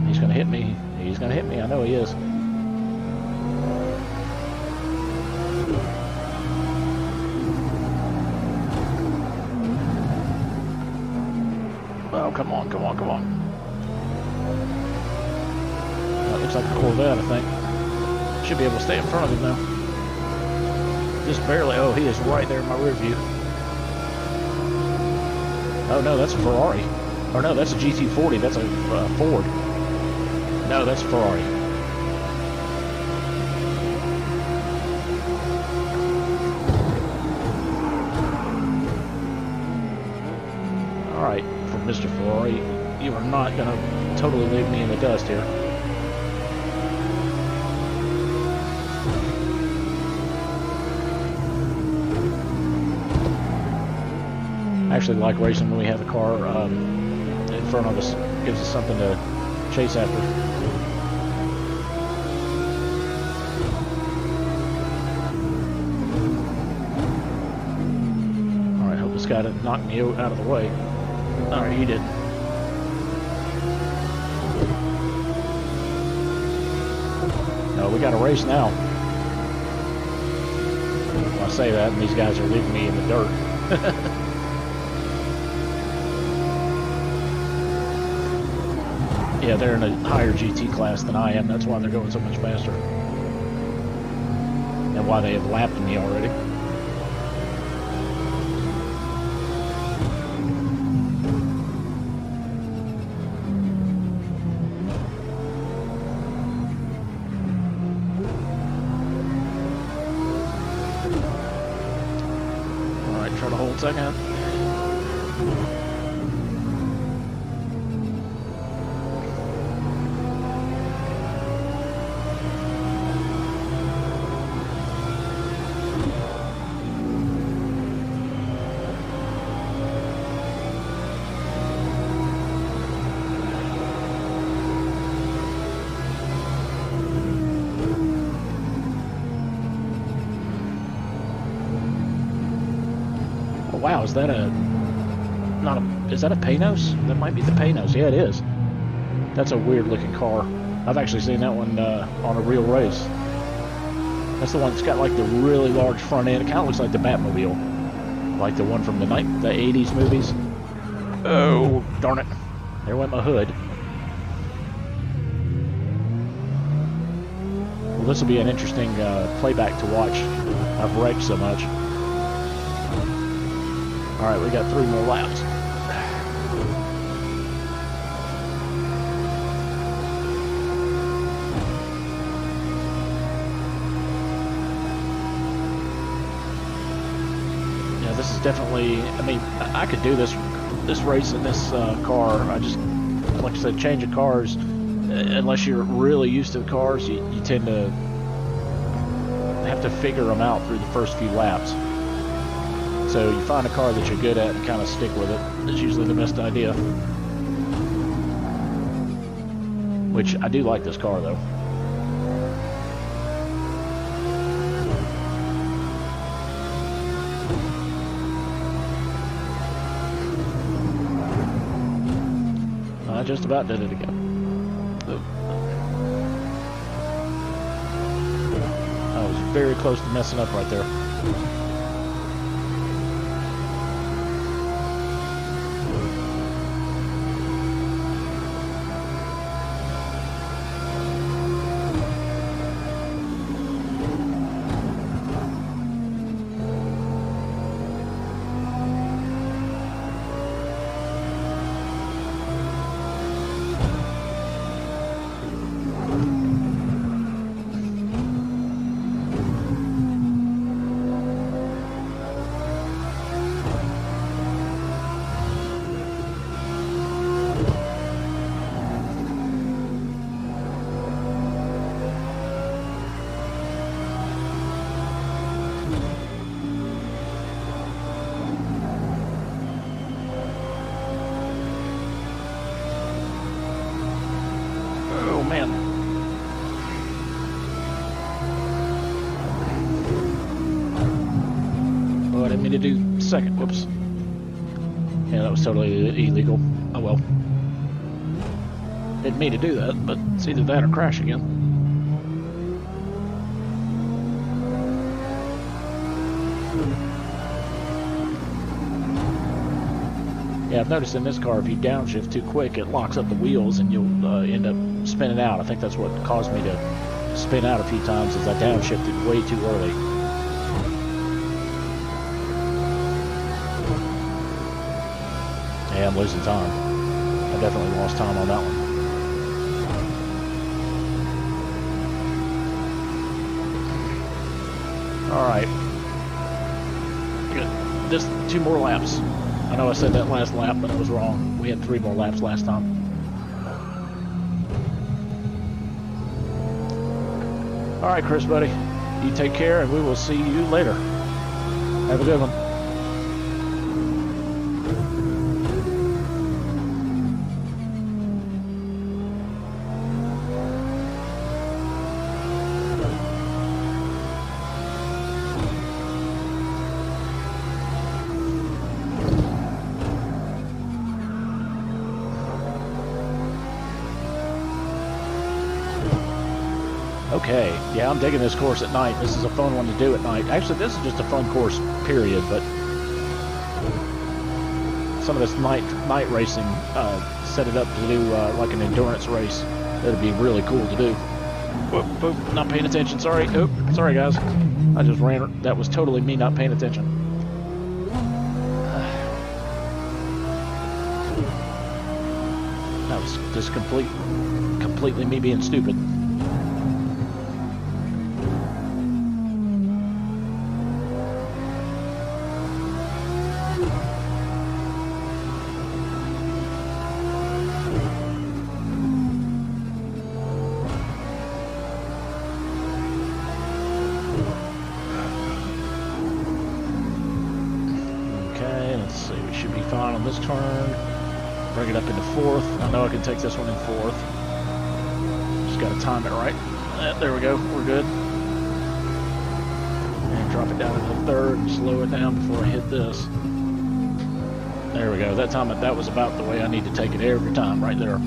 He's gonna hit me. He's gonna hit me. I know he is. Oh, come on, come on, come on. That looks like a Corvette, I think. Should be able to stay in front of him now. Just barely. Oh, he is right there in my rear view. Oh no, that's a Ferrari. Or no, that's a GT40. That's a Ford. No, that's a Ferrari. Alright, for Mr. Ferrari, you are not going to totally leave me in the dust here. I actually like racing when we have a car in front of us. Gives us something to chase after. Alright, hope this guy didn't knock me out of the way. Alright, he did. No, we got a race now. I say that, and these guys are leaving me in the dirt. Yeah, they're in a higher GT class than I am. That's why they're going so much faster. And why they have lapped me already. Alright, try to hold second. Wow, is that a... not a... is that a Panos? That might be the Panos. Yeah, it is. That's a weird looking car. I've actually seen that one on a real race. That's the one that's got like the really large front end. It kind of looks like the Batmobile. Like the one from the 80s movies. Oh, darn it. There went my hood. Well, this will be an interesting playback to watch. I've wrecked so much. Alright, we got 3 more laps. definitely. I mean, I could do this race in this car. I just, like I said, changing cars. Unless you're really used to the cars, you tend to have to figure them out through the first few laps. So you find a car that you're good at and kind of stick with it. It's usually the best idea. Which I do like this car though. I just about did it again. I was very close to messing up right there. To do second. Whoops. Yeah, that was totally illegal. Oh well. Didn't mean to do that, but it's either that or crash again. Yeah, I've noticed in this car, if you downshift too quick, it locks up the wheels and you'll end up spinning out. I think that's what caused me to spin out a few times, is I downshifted way too early. Yeah, I'm losing time. I definitely lost time on that one. Alright. Good. Just 2 more laps. I know I said that last lap, but I was wrong. We had 3 more laps last time. Alright, Chris, buddy. You take care, and we will see you later. Have a good one. Okay, yeah, I'm digging this course at night. This is a fun one to do at night. Actually, this is just a fun course, period, but some of this night racing, set it up to do like an endurance race. That'd be really cool to do. Whoop, whoop, not paying attention, sorry. Oop, sorry guys. I just ran, that was totally me not paying attention. That was just completely me being stupid. On this turn, bring it up into 4th. I know I can take this one in 4th. Just got to time it right. There we go. We're good. And drop it down into 3rd and slow it down before I hit this. There we go. That time, that was about the way I need to take it every time, right there.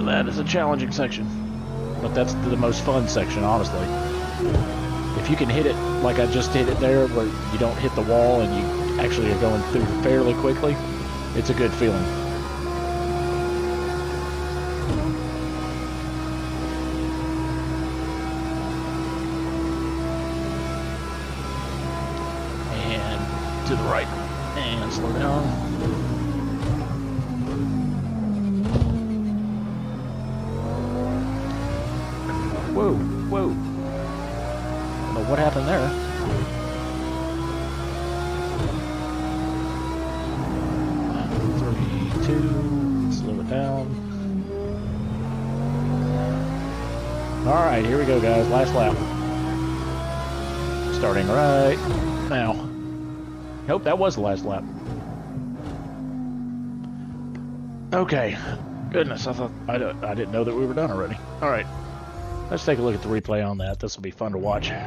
That is a challenging section, but that's the most fun section, honestly. If you can hit it like I just hit it there, where you don't hit the wall and you actually are going through fairly quickly, it's a good feeling. And to the right, And slow down. Whoa, whoa. I don't know what happened there. 3, 2, slow it down. Alright, here we go, guys. Last lap. Starting right now. Nope, that was the last lap. Okay. Goodness, I thought I didn't know that we were done already. Alright. Let's take a look at the replay on that. This will be fun to watch. God,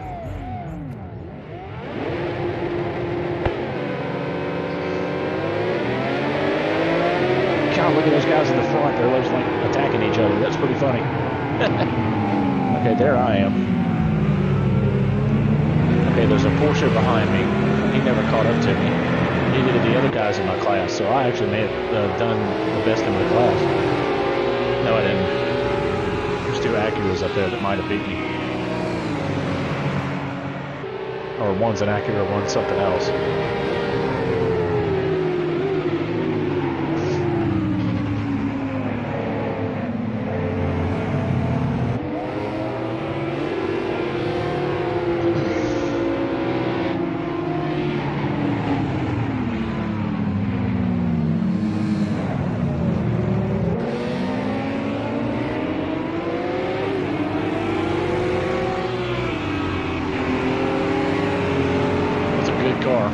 look at those guys in the front. They're just like attacking each other. That's pretty funny. Okay, there I am. Okay, there's a Porsche behind me. He never caught up to me. Neither did the other guys in my class, so I actually may have done the best in the class. No, I didn't. There's 2 Acuras up there that might have beat me. Or one's an Acura, one's something else. Car.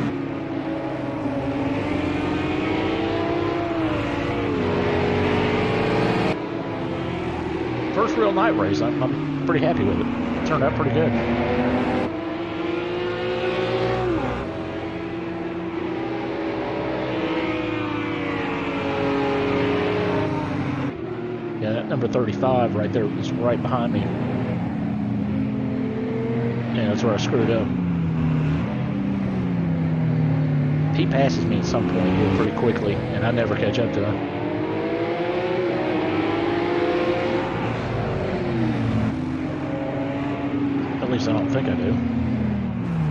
First real night race. I'm pretty happy with it. It turned out pretty good. Yeah, that number 35 right there is right behind me. Yeah, that's where I screwed up. He passes me at some point here pretty quickly, and I never catch up to him. At least I don't think I do.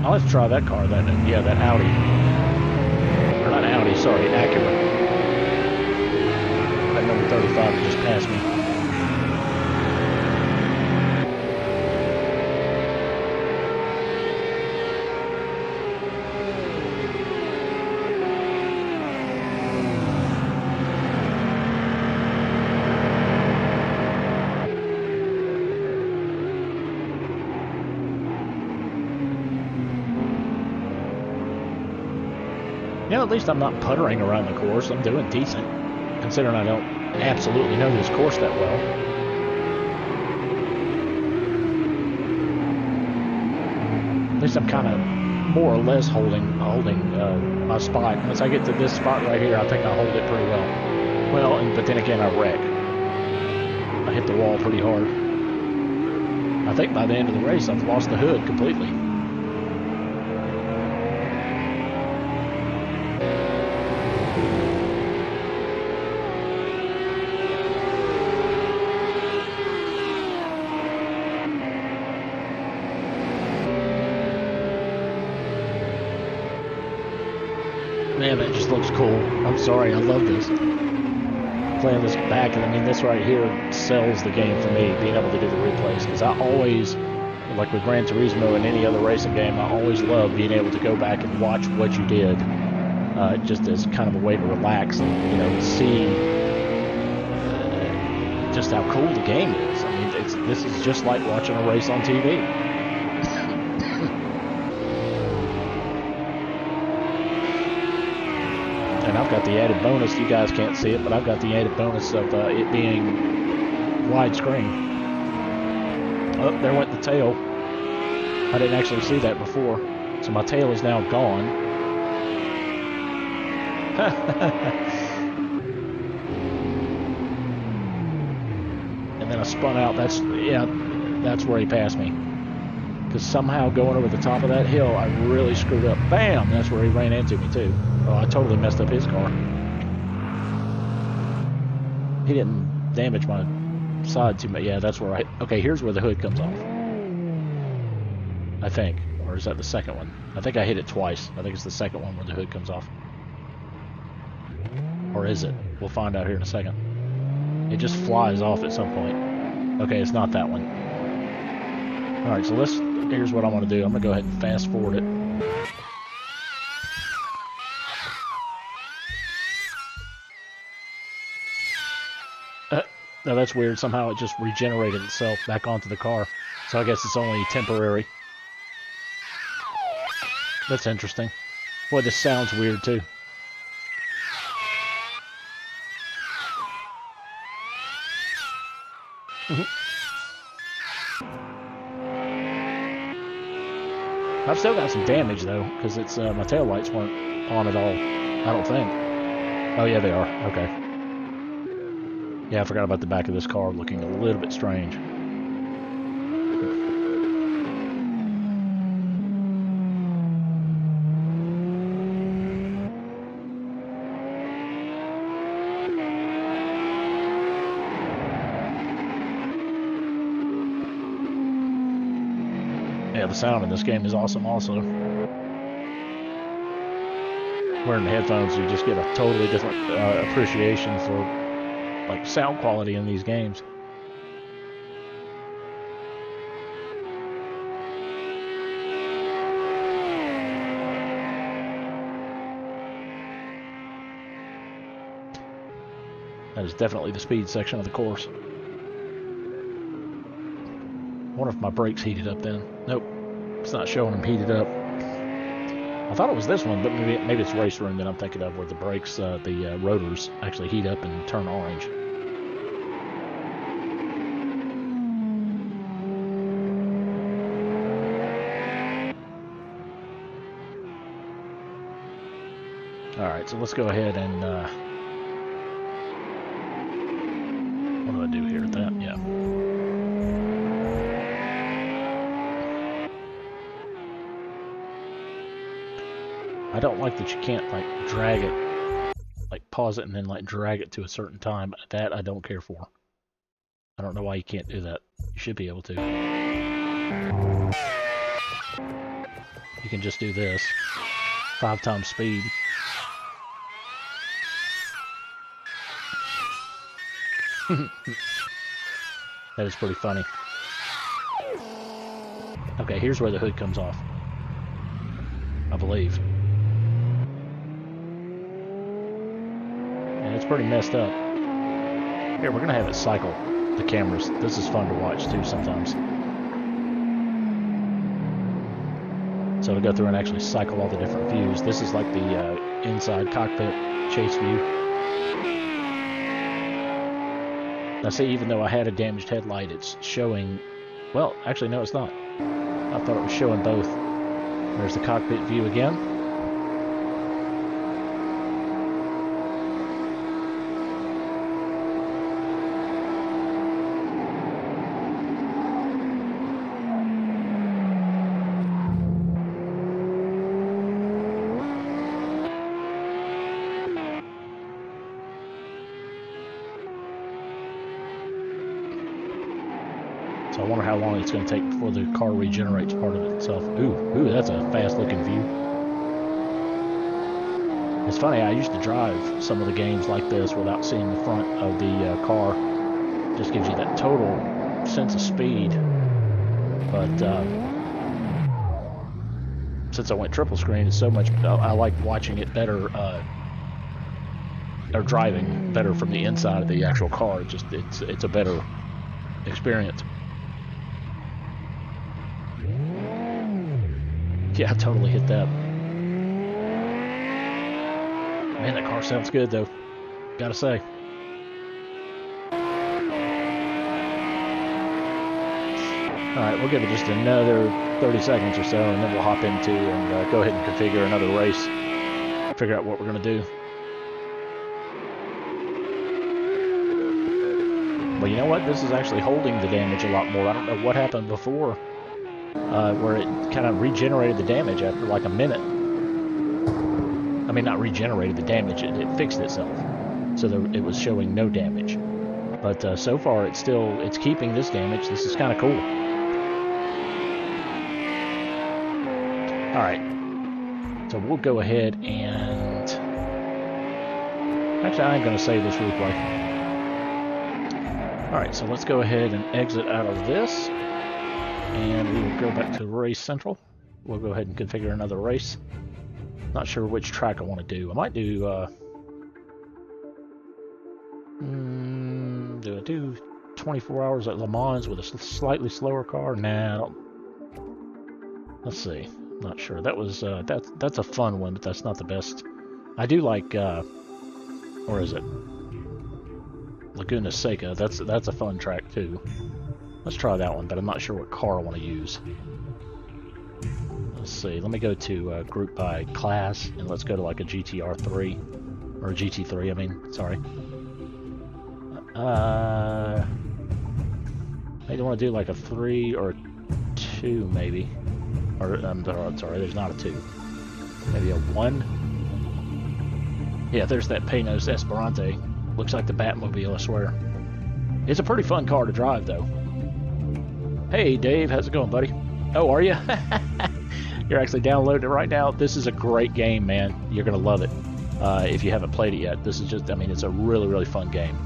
I'll have to try that car, that Audi. Or not Audi, sorry, Acura. That number 35 that just passed me. Yeah, at least I'm not puttering around the course. I'm doing decent, considering I don't absolutely know this course that well. At least I'm kind of more or less holding my spot. Once I get to this spot right here, I think I hold it pretty well. Well, but then again, I wreck. I hit the wall pretty hard. I think by the end of the race, I've lost the hood completely. Man, that just looks cool. I'm sorry, I love this. Playing this back, and I mean, this right here sells the game for me, being able to do the replays. Because I always, like with Gran Turismo and any other racing game, I always love being able to go back and watch what you did. Just as kind of a way to relax and, you know, see just how cool the game is. I mean, this is just like watching a race on TV. And I've got the added bonus, you guys can't see it, but I've got the added bonus of it being widescreen. Oh, there went the tail. I didn't actually see that before. So my tail is now gone. And then I spun out. That's where he passed me. Because somehow going over the top of that hill, I really screwed up. Bam! That's where he ran into me too. Oh, I totally messed up his car. He didn't damage my side too much. Yeah, that's where okay, here's where the hood comes off. I think. Or is that the second one? I think I hit it twice. I think it's the second one where the hood comes off. Or is it? We'll find out here in a second. It just flies off at some point. Okay, it's not that one. Alright, so here's what I want to do. I'm going to go ahead and fast forward it. Now that's weird. Somehow it just regenerated itself back onto the car. So I guess it's only temporary. That's interesting. Boy, this sounds weird too. I've still got some damage though, because it's my taillights weren't on at all. I don't think. Oh yeah, they are. Okay. Yeah, I forgot about the back of this car looking a little bit strange. Yeah, the sound in this game is awesome also. Wearing the headphones, you just get a totally different appreciation for like sound quality in these games. That is definitely the speed section of the course. I wonder if my brakes heated up then. Nope, it's not showing them heated up. I thought it was this one, but maybe it's Race Room that I'm thinking of, where the brakes, the rotors actually heat up and turn orange. Alright, so let's go ahead and, what do I do here at that? Yeah. I don't like that you can't, like, drag it, like, pause it and then, like, drag it to a certain time. That I don't care for. I don't know why you can't do that. You should be able to. You can just do this. 5 times speed. That is pretty funny. Okay, here's where the hood comes off, I believe. And it's pretty messed up. Here, we're gonna have it cycle the cameras. This is fun to watch too sometimes. So to go through and actually cycle all the different views. This is like the inside cockpit chase view. Now see, even though I had a damaged headlight, it's showing... Well, actually, no, it's not. I thought it was showing both. There's the cockpit view again. So I wonder how long it's going to take before the car regenerates part of itself. Ooh, that's a fast-looking view. It's funny, I used to drive some of the games like this without seeing the front of the car. Just gives you that total sense of speed. But since I went triple screen, it's so much. I like watching it better, or driving better from the inside of the actual car. It's a better experience. Yeah, I totally hit that. Man, that car sounds good, though. Gotta say. Alright, we'll give it just another 30 seconds or so, and then we'll hop into and go ahead and configure another race. Figure out what we're going to do. But you know what? This is actually holding the damage a lot more. I don't know what happened before. Where it kind of regenerated the damage after like a minute. I mean, not regenerated the damage, it fixed itself. So it was showing no damage. But so far, it's keeping this damage. This is kind of cool. Alright. So we'll go ahead and... Actually, I am going to save this replay. Alright, so let's go ahead and exit out of this. And we will go back to Race Central. We'll go ahead and configure another race. Not sure which track I want to do. I might do, do I do 24 hours at Le Mans with a slightly slower car? Nah, I don't. Let's see. Not sure. That was, that's a fun one, but that's not the best. I do like, where is it? Laguna Seca. That's a fun track too. Let's try that one, but I'm not sure what car I want to use. Let's see. Let me go to group by class, and let's go to like a GTR3 or a GT3. I mean, sorry. Maybe I want to do like a 3 or a 2, maybe. Or I'm sorry, there's not a 2. Maybe a 1. Yeah, there's that Panos Esperante. Looks like the Batmobile, I swear. It's a pretty fun car to drive, though. Hey, Dave, how's it going, buddy? Oh, are you? You're actually downloading it right now. This is a great game, man. You're going to love it if you haven't played it yet. This is just, I mean, it's a really, really fun game.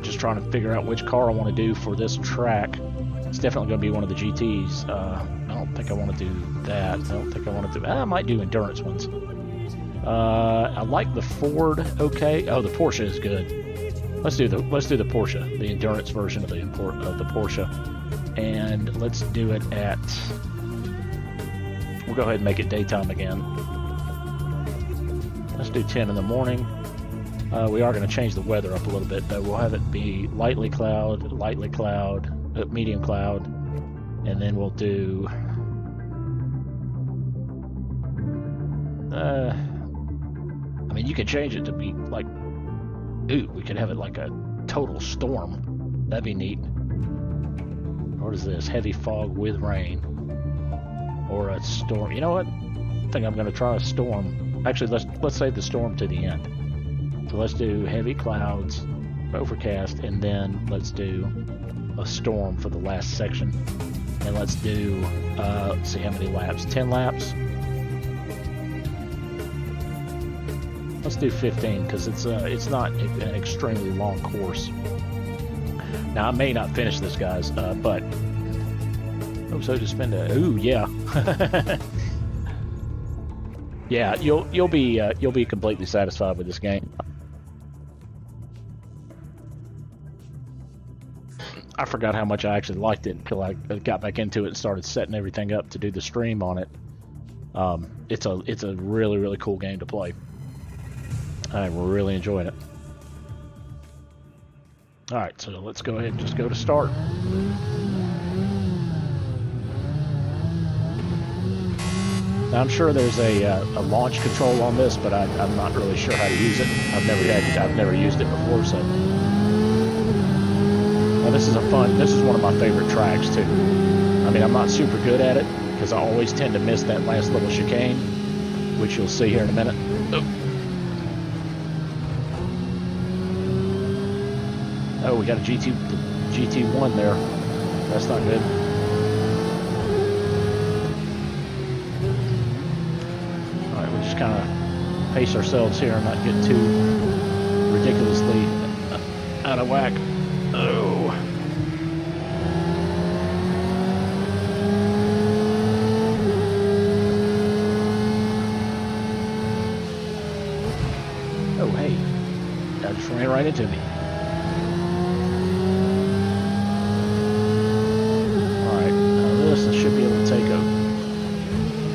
Just trying to figure out which car I want to do for this track. It's definitely going to be one of the GTs. I don't think I want to do that. I don't think I want to do... I might do endurance ones. I like the Ford. Okay. Oh, the Porsche is good. Let's do the Porsche, the endurance version of the Porsche, and let's do it at. We'll go ahead and make it daytime again. Let's do 10 in the morning. We are going to change the weather up a little bit, though. We'll have it be lightly cloud, medium cloud, and then we'll do. I mean, you can change it to be like. Ooh, we could have it like a total storm. That'd be neat. What is this? Heavy fog with rain. Or a storm. You know what? I think I'm going to try a storm. Actually, let's save the storm to the end. So let's do heavy clouds, overcast, and then let's do a storm for the last section. And let's do, let's see how many laps. 10 laps. Let's do 15 because it's not an extremely long course. Now I may not finish this, guys, but oh, so to spend a yeah, yeah, you'll be completely satisfied with this game. I forgot how much I actually liked it until I got back into it and started setting everything up to do the stream on it. It's a really, really cool game to play. I'm really enjoying it. Alright, so let's go ahead and just go to start. Now, I'm sure there's a launch control on this, but I'm not really sure how to use it. I've never used it before, so. Now, this is one of my favorite tracks too. I mean, I'm not super good at it because I always tend to miss that last little chicane, which you'll see here in a minute. Oh, we got a GT1 there. That's not good. Alright, we just kind of pace ourselves here and not get too ridiculously out of whack. Oh. Oh, hey. That just ran right into me. Should be able to take a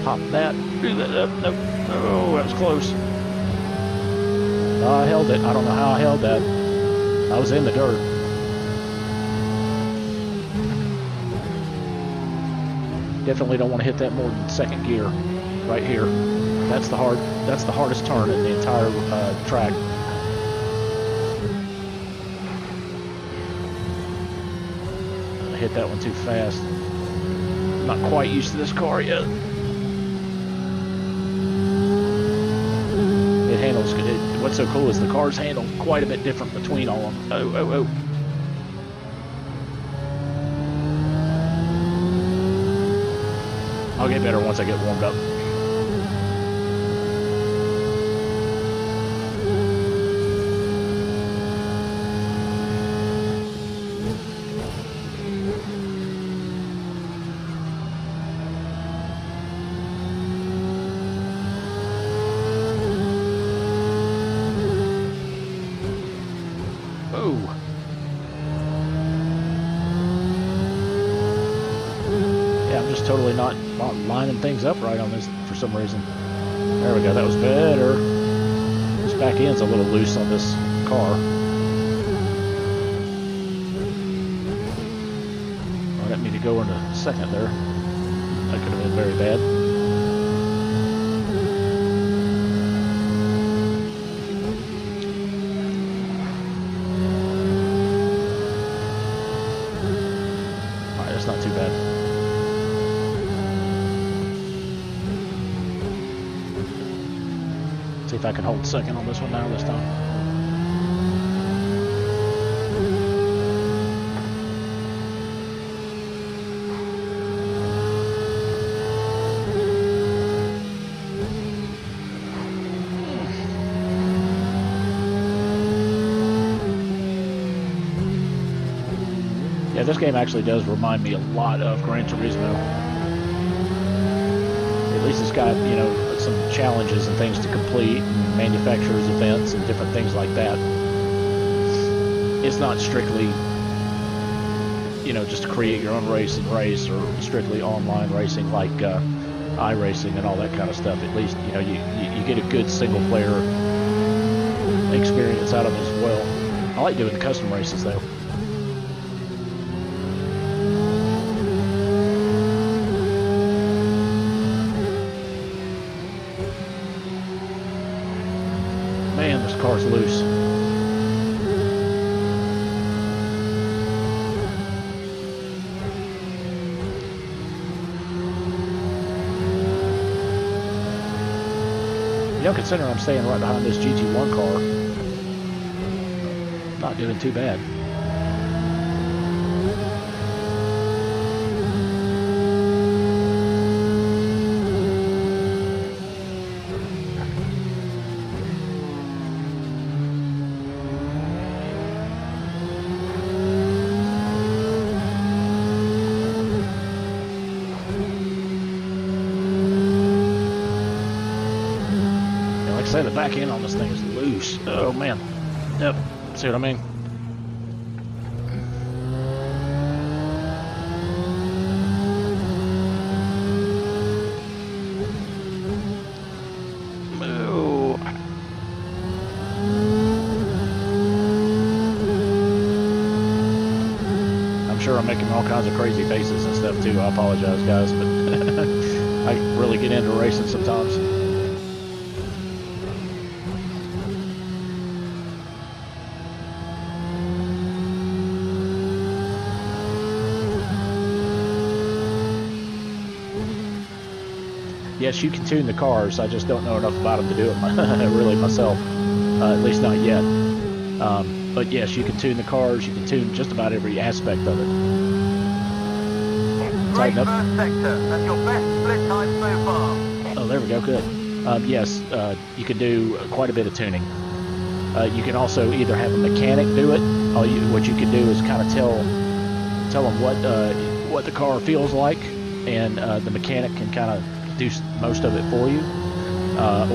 pop that. Do that up. Nope. Oh, that was close. I held it. I don't know how I held that. I was in the dirt. Definitely don't want to hit that more than second gear. Right here. That's the hardest turn in the entire track. I hit that one too fast. Not quite used to this car yet. It handles good. What's so cool is the cars handle quite a bit different between all of them. Oh. I'll get better once I get warmed up. just totally not lining things up right on this for some reason. There we go. That was better. This back end's a little loose on this car. I didn't mean to go in a second there. That could have been very bad. Alright, that's not too bad. See if I can hold second on this one now this time. Yeah, this game actually does remind me a lot of Gran Turismo. At least it's got, you know, some challenges and things to complete, and manufacturers' events and different things like that. It's not strictly, you know, just to create your own race and race, or strictly online racing like iRacing and all that kind of stuff. At least, you know, you get a good single-player experience out of it as well. I like doing the custom races, though. Man, this car's loose. You know, considering I'm staying right behind this GT1 car, not doing too bad. Say the back end on this thing is loose. Oh man. Yep. See what I mean? Oh. I'm sure I'm making all kinds of crazy faces and stuff too. I apologize, guys, but I really get into racing sometimes. Yes, you can tune the cars. I just don't know enough about them to do it really myself. At least not yet. But yes, you can tune the cars. You can tune just about every aspect of it. Tighten up. First sector. That's your best split time so far. Oh, there we go. Good. Yes, you can do quite a bit of tuning. You can also either have a mechanic do it. What you can do is kind of tell them what the car feels like, and the mechanic can kind of do most of it for you,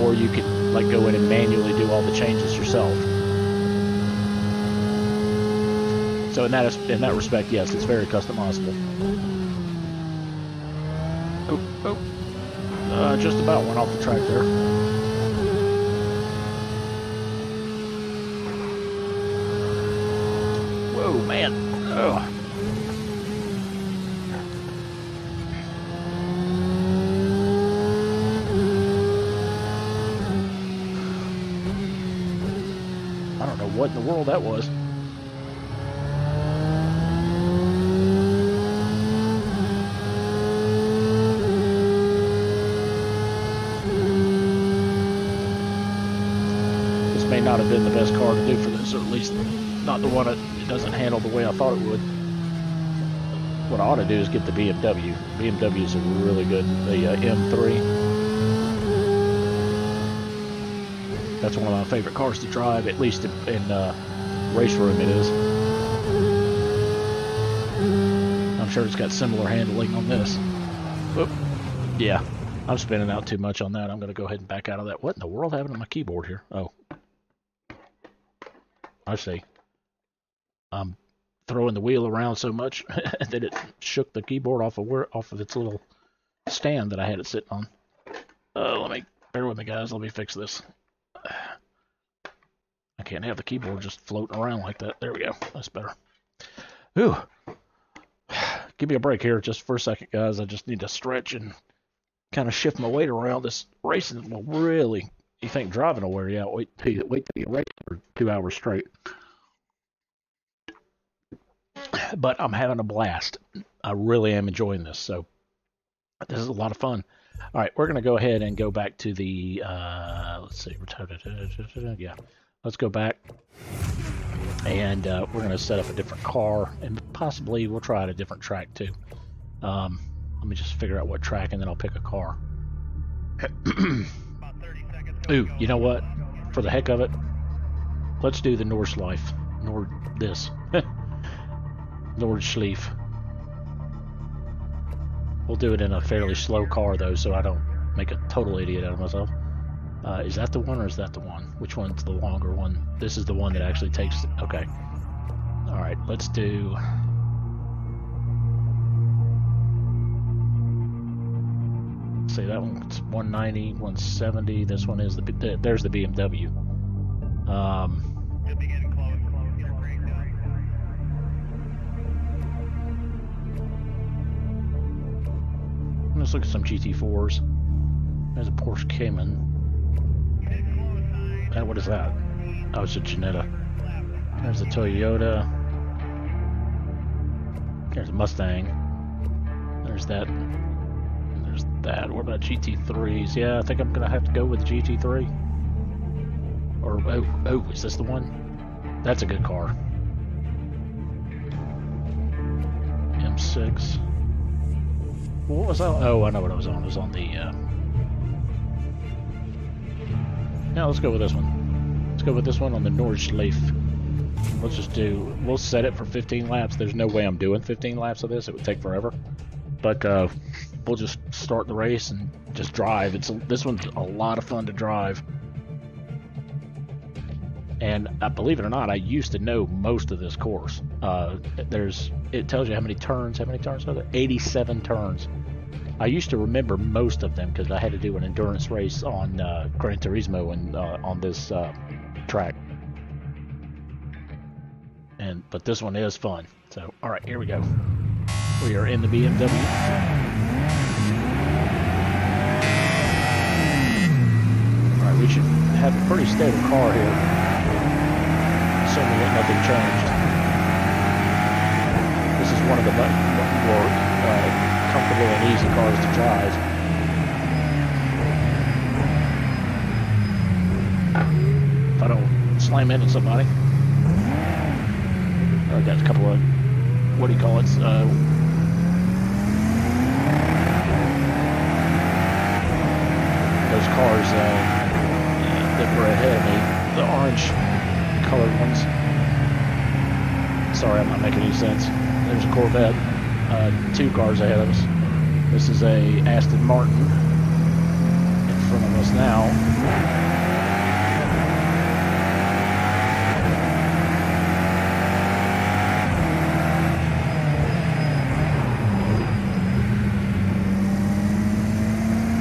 or you could like go in and manually do all the changes yourself. So in that respect, yes, it's very customizable. Just about went off the track there. Whoa, man! Oh. I don't know what in the world that was. This may not have been the best car to do for this, or at least not the one that doesn't handle the way I thought it would. What I ought to do is get the BMW. BMWs are really good. The M3. That's one of my favorite cars to drive, at least in race room it is. I'm sure it's got similar handling on this. Whoop. Yeah, I'm spinning out too much on that. I'm going to go ahead and back out of that. What in the world happened to my keyboard here? Oh. I see. I'm throwing the wheel around so much that it shook the keyboard off of its little stand that I had it sitting on. Bear with me, guys. Let me fix this. I can't have the keyboard just floating around like that. There we go. That's better. Ooh. Give me a break here just for a second, guys. I just need to stretch and kind of shift my weight around. This racing will really, you think driving will wear you out. Wait till you race for 2 hours straight. But I'm having a blast. I really am enjoying this. So this is a lot of fun. All right, we're going to go ahead and go back to the, let's see, yeah. Let's go back. And we're going to set up a different car, and possibly we'll try out a different track too. Let me just figure out what track, and then I'll pick a car. Ooh, you know what? For the heck of it, let's do the Nordschleife. Nordschleife. We'll do it in a fairly slow car, though, so I don't make a total idiot out of myself. Is that the one, or is that the one? Which one's the longer one? This is the one that actually takes... Okay. Alright, let's do... See, that one's 190, 170. This one is the... There's the BMW. Let's look at some GT4s. There's a Porsche Cayman. And what is that? Oh, it's a Jetta. There's a Toyota. There's a Mustang. There's that. There's that. What about GT3s? Yeah, I think I'm gonna have to go with the GT3. Or oh, is this the one? That's a good car. M6. What was that? Oh, I know what I was on. I was on the. Now let's go with this one. Let's go with this one on the Nordschleife. We'll set it for 15 laps. There's no way I'm doing 15 laps of this. It would take forever. But we'll just start the race and just drive. This one's a lot of fun to drive. And believe it or not, I used to know most of this course. It tells you how many turns. How many turns are there? 87 turns. I used to remember most of them because I had to do an endurance race on Gran Turismo and on this track. But this one is fun. So, all right, here we go. We are in the BMW. All right, we should have a pretty stable car here, assuming that nothing changed. This is one of the more comfortable and easy cars to drive. If I don't slam into somebody. I got a couple of, what do you call it? Those cars that were ahead of me, the orange colored ones. Sorry, I'm not making any sense. There's a Corvette. 2 cars ahead of us. This is a Aston Martin in front of us now.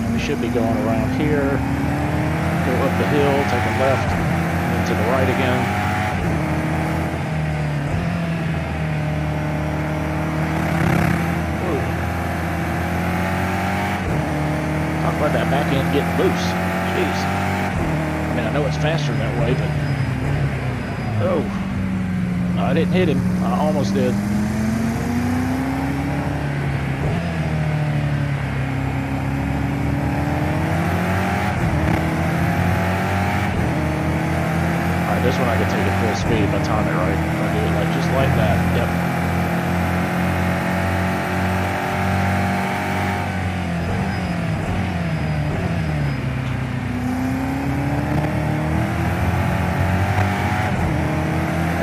And we should be going around here, go up the hill, take a left, and then to the right again. Let that back end get loose. Jeez. I mean, I know it's faster that way, but... Oh. No, I didn't hit him. I almost did. Alright, this one I can take at full speed if I time it right. If I do it like just like that. Yep.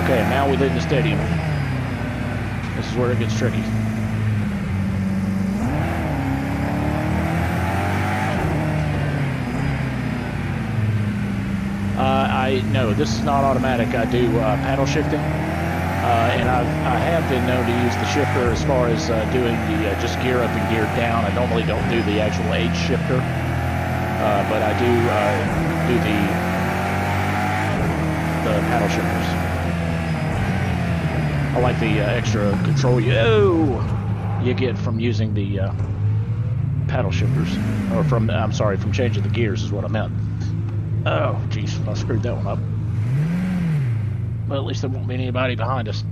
Okay, now within the stadium. This is where it gets tricky. No, this is not automatic. I do paddle shifting. And I have been known to use the shifter as far as doing the just gear up and gear down. I normally don't do the actual H shifter, but I do do the paddle shifters. I like the extra control you get from using the paddle shifters, or from, I'm sorry, from changing the gears is what I meant. Oh, jeez, I screwed that one up. Well, at least there won't be anybody behind us.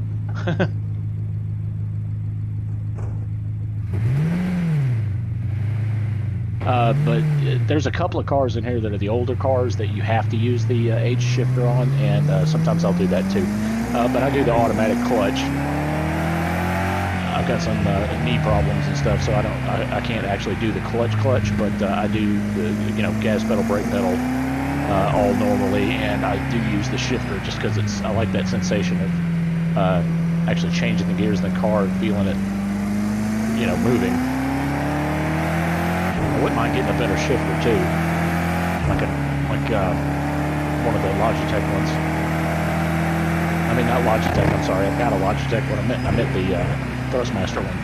But there's a couple of cars in here that are the older cars that you have to use the H shifter on, and sometimes I'll do that too. But I do the automatic clutch. I've got some knee problems and stuff, so I can't actually do the clutch, but I do the gas pedal, brake pedal, all normally, and I do use the shifter just because I like that sensation of actually changing the gears in the car and feeling it, moving. I wouldn't mind getting a better shifter too, like one of the Logitech ones. I mean, not Logitech. I'm sorry, I've got a Logitech one. I meant the Thrustmaster one.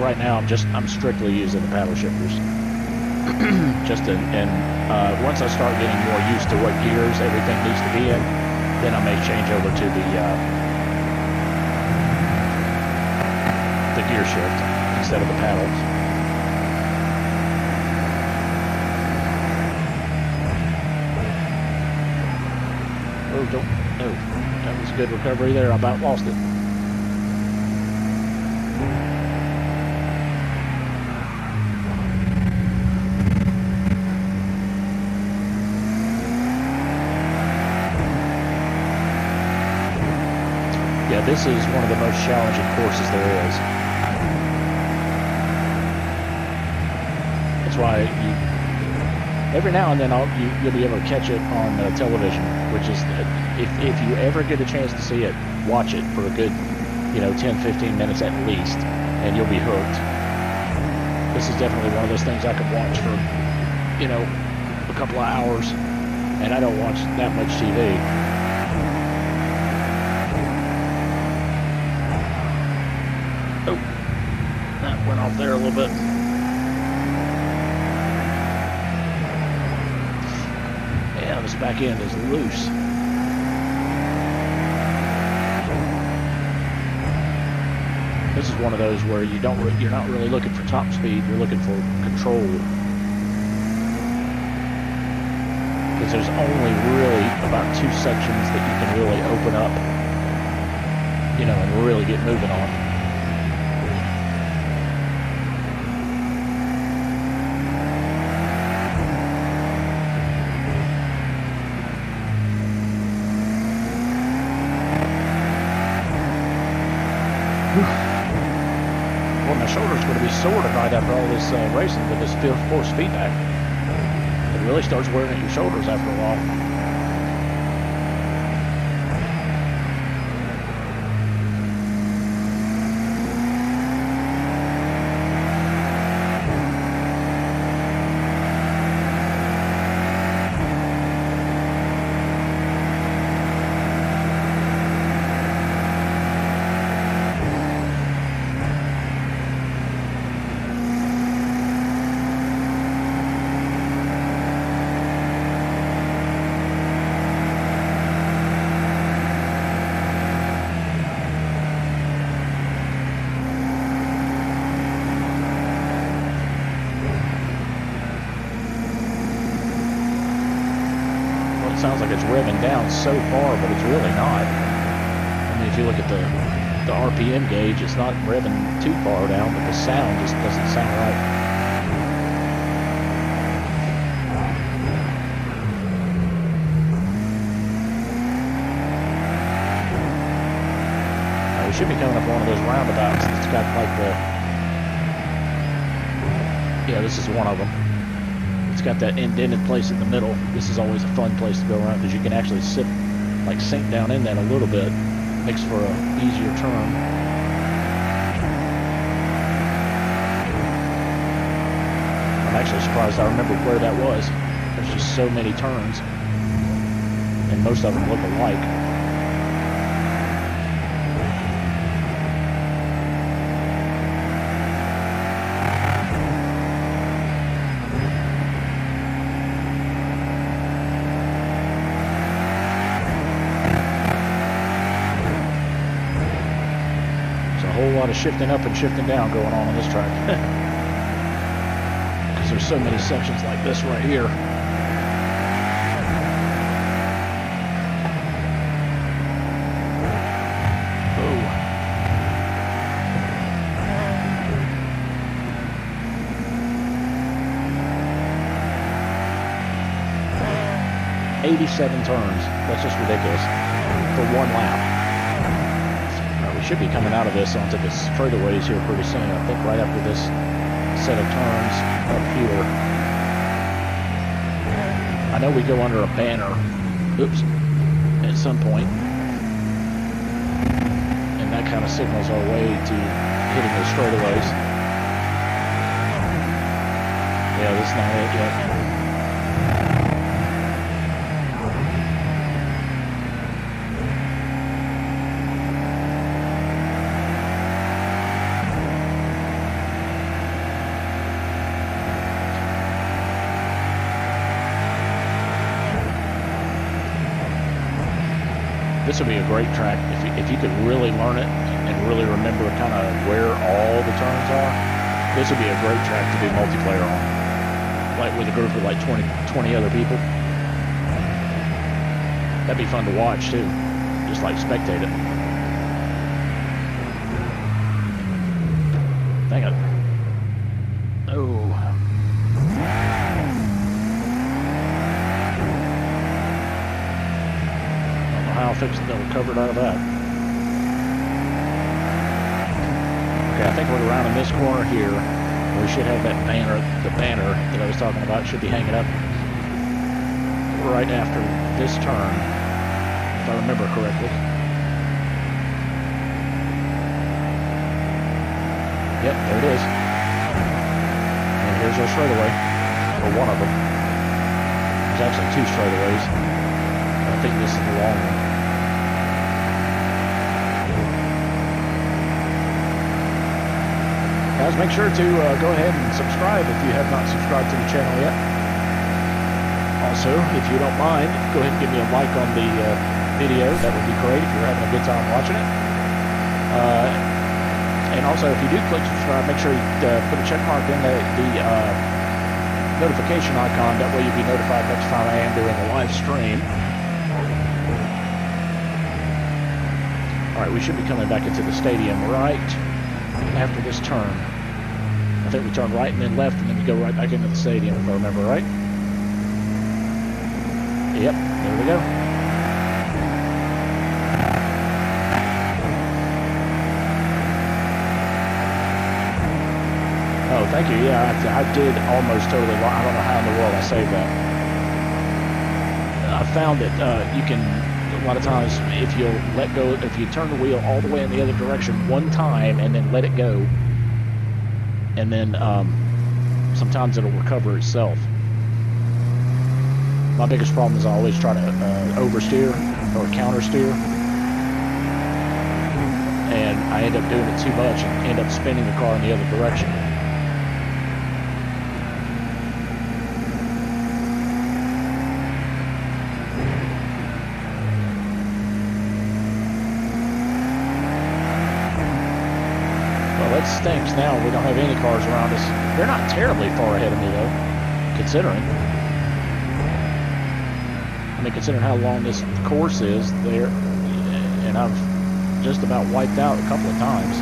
Right now, I'm strictly using the paddle shifters. Once I start getting more used to what gears everything needs to be in, then I may change over to the gear shift instead of the paddles. Oh, that was a good recovery there. I about lost it. Yeah, this is one of the most challenging courses there is. That's why every now and then you'll be able to catch it on television, which is, if you ever get a chance to see it, watch it for a good, 10-15 minutes at least, and you'll be hooked. This is definitely one of those things I could watch for, a couple of hours, and I don't watch that much TV. Oh, that went off there a little bit. Yeah, this back end is loose. This is one of those where you're not really looking for top speed, you're looking for control. Because there's only really about 2 sections that you can really open up, and really get moving on. Well, my shoulder's going to be sore tonight after all this racing with this force feedback. It really starts wearing at your shoulders after a while. Sounds like it's revving down so far, but it's really not. I mean, if you look at the RPM gauge, it's not revving too far down, but the sound just doesn't sound right. should be coming up one of those roundabouts that's got like the... Yeah, this is one of them. It's got that indented place in the middle. This is always a fun place to go around because you can actually sit, like sink down in that a little bit. Makes for a easier turn. I'm actually surprised I remember where that was. There's just so many turns, and most of them look alike. A whole lot of shifting up and shifting down going on this track. Because there's so many sections like this right here. Oh. "87 turns. That's just ridiculous. For one lap. We should be coming out of this onto the straightaways here pretty soon. I think right after this set of turns up here. I know we go under a banner, oops, at some point, and that kind of signals our way to hitting those straightaways. Yeah, that's not it yet. This would be a great track if you could really learn it and really remember kind of where all the turns are. This would be a great track to do multiplayer on, like with a group of like 20 other people. That'd be fun to watch too, just like spectate it. Dang it. Oh. I'll fix it, they'll recover out of that. Okay, I think we're around in this corner here. We should have that banner, the banner that I was talking about should be hanging up right after this turn, if I remember correctly. Yep, there it is. And here's our straightaway, or one of them. There's actually two straightaways. I think this is the long one. Guys, make sure to go ahead and subscribe if you have not subscribed to the channel yet. Also, if you don't mind, go ahead and give me a like on the video. That would be great if you're having a good time watching it. And also, if you do click subscribe, make sure you put a check mark in the notification icon. That way you'll be notified next time I am doing a live stream. Alright, we should be coming back into the stadium right after this turn. I think we turn right and then left and then we go right back into the stadium, if I remember right. Yep, there we go. Oh, thank you. Yeah, I did almost totally. I don't know how in the world I saved that. I found that you can, a lot of times, if you'll let go, if you turn the wheel all the way in the other direction one time and then let it go, and then sometimes it'll recover itself. My biggest problem is I always try to oversteer or countersteer, and I end up doing it too much and end up spinning the car in the other direction. It stinks now. We don't have any cars around us. They're not terribly far ahead of me, though, considering. I mean, considering how long this course is there, and I've just about wiped out a couple of times.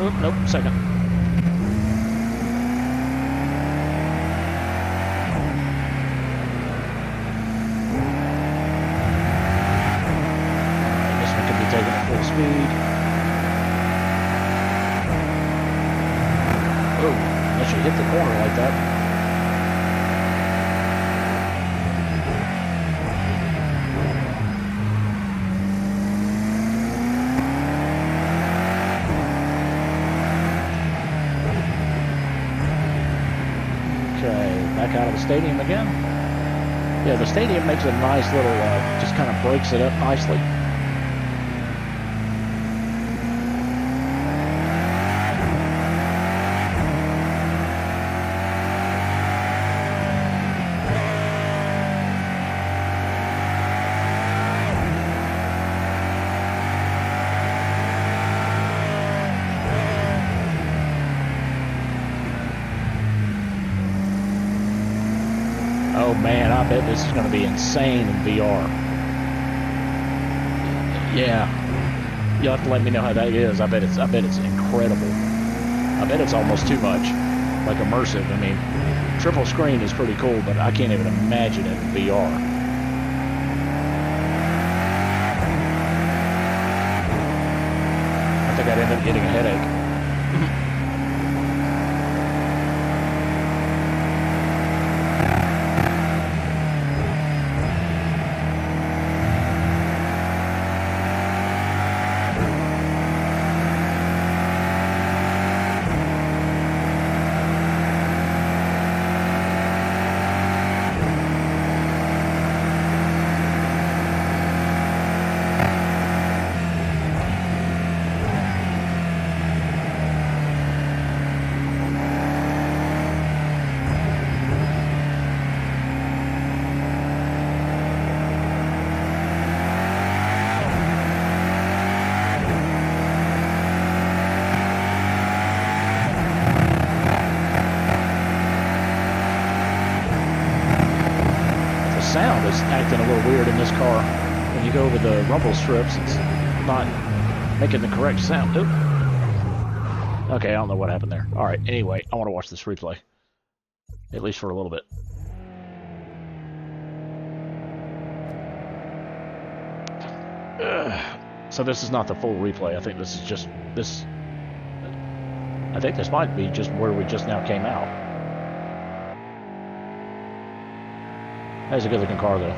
Oh, nope, second. This one can be taken at full speed. Oh, unless you hit the corner like that. Back out of the stadium again. Yeah, the stadium makes a nice little, just kind of breaks it up nicely. Oh man, I bet this is going to be insane in VR. Yeah, you'll have to let me know how that is. I bet it's incredible. I bet it's almost too much, like immersive. I mean, triple screen is pretty cool, but I can't even imagine it in VR. I think I'd end up getting a headache. Sound is acting a little weird in this car. When you go over the rumble strips, it's not making the correct sound. Oop. Okay, I don't know what happened there. Alright, anyway, I want to watch this replay. At least for a little bit. So this is not the full replay. I think this is just this. I think this might be just where we just now came out. That's a good looking car though.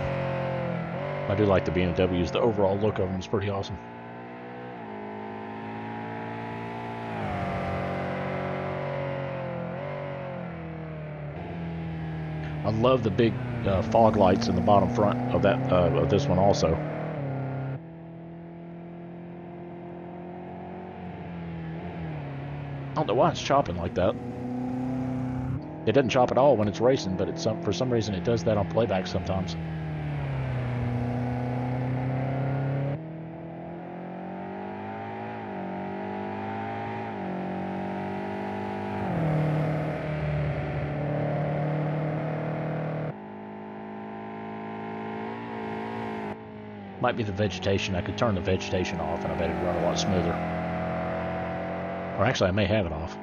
I do like the BMWs. The overall look of them is pretty awesome. I love the big fog lights in the bottom front of that of this one also. I don't know why it's chopping like that. It doesn't chop at all when it's racing, but it's for some reason it does that on playback sometimes. Might be the vegetation. I could turn the vegetation off and I bet it'd run a lot smoother. Or actually, I may have it off.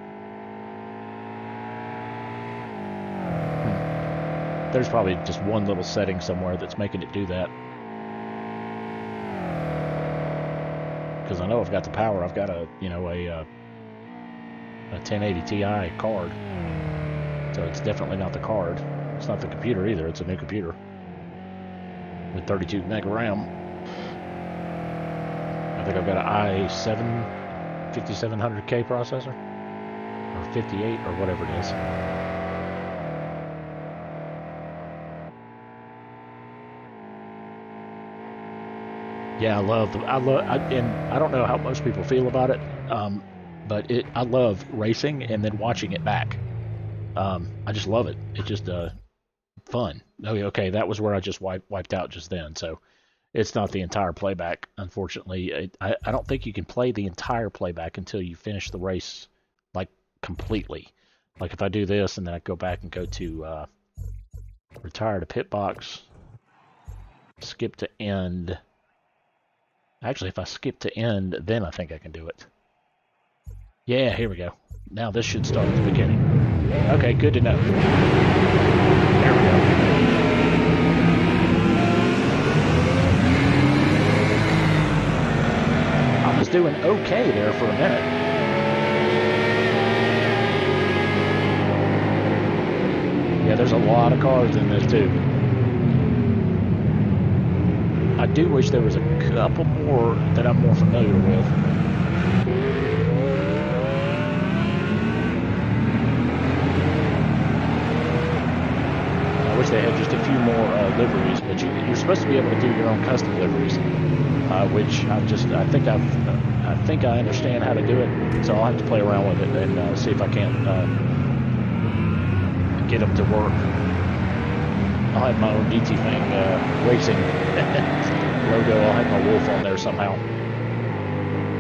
There's probably just one little setting somewhere that's making it do that. Because I know I've got the power. I've got a 1080 Ti card. So it's definitely not the card. It's not the computer either. It's a new computer with 32 meg of RAM. I think I've got an i7 5700K processor, or 58, or whatever it is. Yeah, and I don't know how most people feel about it, but I love racing and then watching it back. I just love it. It's just fun. Okay, that was where I just wiped out just then, so it's not the entire playback, unfortunately. I don't think you can play the entire playback until you finish the race, like, completely. Like, if I do this and then I go back and go to retire to pit box, skip to end. Actually, if I skip to end, then I think I can do it. Yeah, here we go. Now this should start at the beginning. Okay, good to know. There we go. I was doing okay there for a minute. Yeah, there's a lot of cars in this too. I do wish there was a couple more that I'm more familiar with. I wish they had just a few more liveries, but you're supposed to be able to do your own custom liveries, which I think I understand how to do it. So I'll have to play around with it and see if I can't get them to work. I'll have my own DTfang racing logo. I'll have my wolf on there somehow.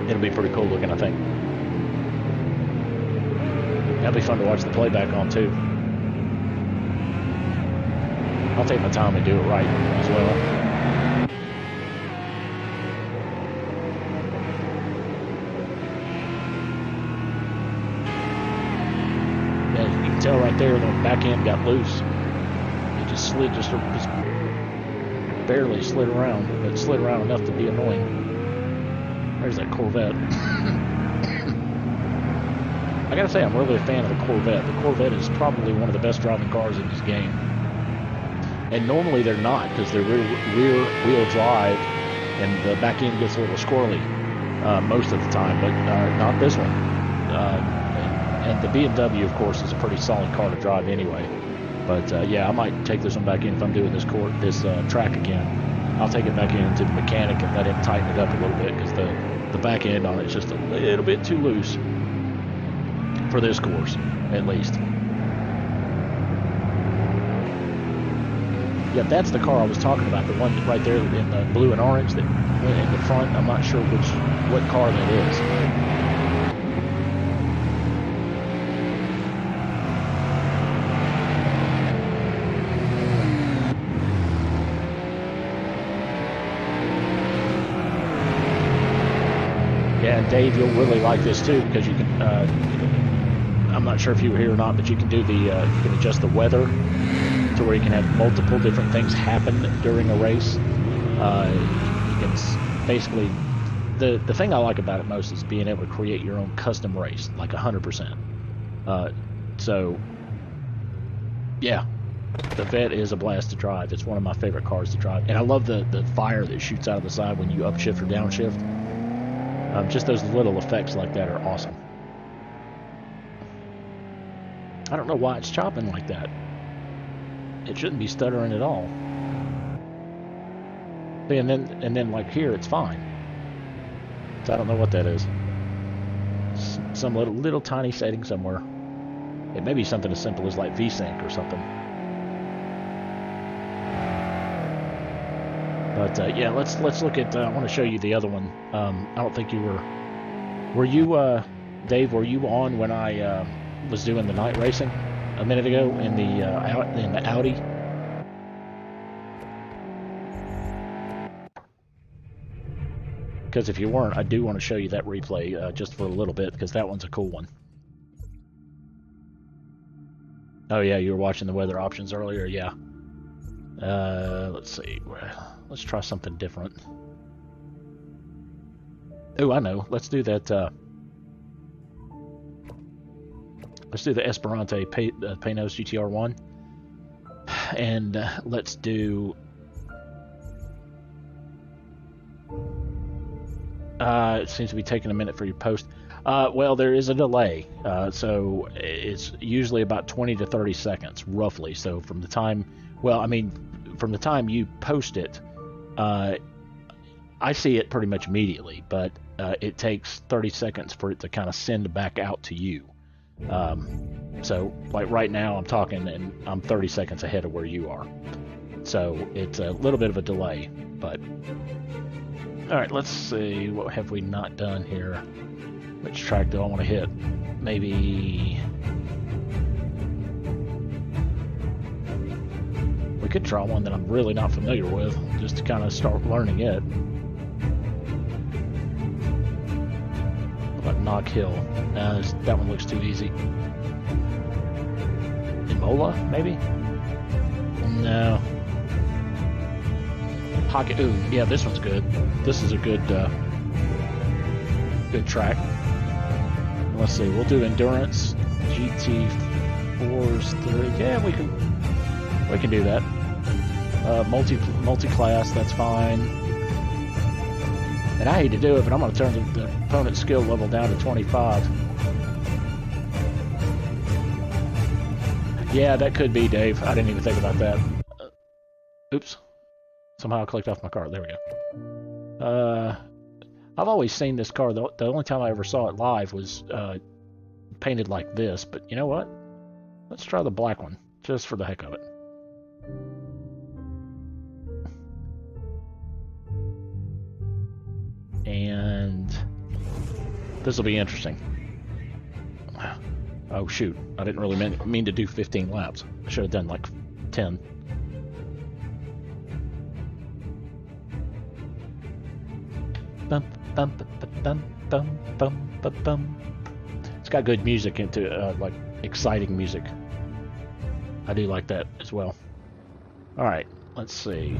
It'll be pretty cool looking, I think. That'll be fun to watch the playback on too. I'll take my time and do it right as well. Yeah, you can tell right there the back end got loose. Just barely slid around, but slid around enough to be annoying. There's that Corvette. I gotta say, I'm really a fan of the Corvette. The Corvette is probably one of the best driving cars in this game. And normally they're not, because they're rear wheel drive, and the back end gets a little squirrely most of the time, but not this one. And the BMW, of course, is a pretty solid car to drive anyway. But yeah, I might take this one back in if I'm doing this track again. I'll take it back into the mechanic and let him tighten it up a little bit, because the back end on it is just a little bit too loose for this course, at least. Yeah, that's the car I was talking about, the one right there in the blue and orange that went in the front. I'm not sure what car that is. Yeah, Dave, you'll really like this too, because you can, I'm not sure if you were here or not, but you can do you can adjust the weather to where you can have multiple different things happen during a race. You can basically, the thing I like about it most is being able to create your own custom race, like 100%. So, yeah, the Vet is a blast to drive. It's one of my favorite cars to drive. And I love the fire that shoots out of the side when you upshift or downshift. Just those little effects like that are awesome. I don't know why it's chopping like that. It shouldn't be stuttering at all. And then like here, it's fine. So I don't know what that is. Some little tiny setting somewhere. It may be something as simple as like VSync or something. But yeah, let's look at. I want to show you the other one. I don't think you were. Were you, Dave? Were you on when I was doing the night racing a minute ago in the Audi? Because if you weren't, I do want to show you that replay just for a little bit, because that one's a cool one. Oh yeah, you were watching the weather options earlier. Yeah. Let's see. Let's try something different. Oh, I know. Let's do that. Let's do the Esperante Paynos GTR1. And let's do... it seems to be taking a minute for your post. Well, there is a delay. So it's usually about 20 to 30 seconds, roughly. So from the time... Well, I mean, from the time you post it, I see it pretty much immediately, but it takes 30 seconds for it to kind of send back out to you. So, like right now, I'm talking and I'm 30 seconds ahead of where you are. So it's a little bit of a delay, but... Alright, let's see, what have we not done here? Which track do I want to hit? Maybe... We could try one that I'm really not familiar with, just to kind of start learning it. What about Knock Hill. That one looks too easy. Imola, maybe? No. Pocket. Ooh, yeah, this one's good. This is a good good track. Let's see. We'll do endurance. GT4's 3. Yeah, we can do that. Multi-class. That's fine. And I hate to do it, but I'm going to turn the opponent's skill level down to 25. Yeah, that could be, Dave. I didn't even think about that. Oops. Somehow I clicked off my card. There we go. I've always seen this car. The only time I ever saw it live was painted like this. But you know what? Let's try the black one, just for the heck of it. And this will be interesting. Oh shoot, I didn't really mean to do 15 laps. I should have done like 10. Bum, bum, bum, bum, bum, bum, bum. It's got good music into like exciting music. I do like that as well. All right, let's see.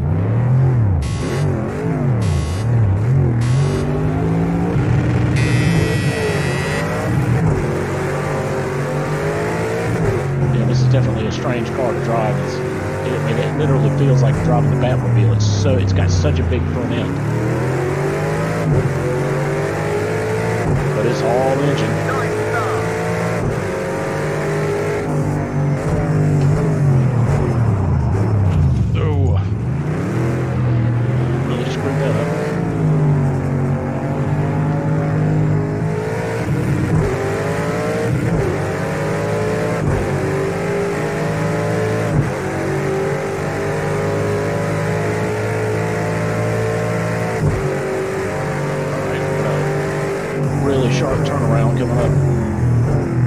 This is definitely a strange car to drive. It literally feels like driving the Batmobile. It's got such a big front end, but it's all engine. Oh, really screwed that up. Sharp turnaround coming up.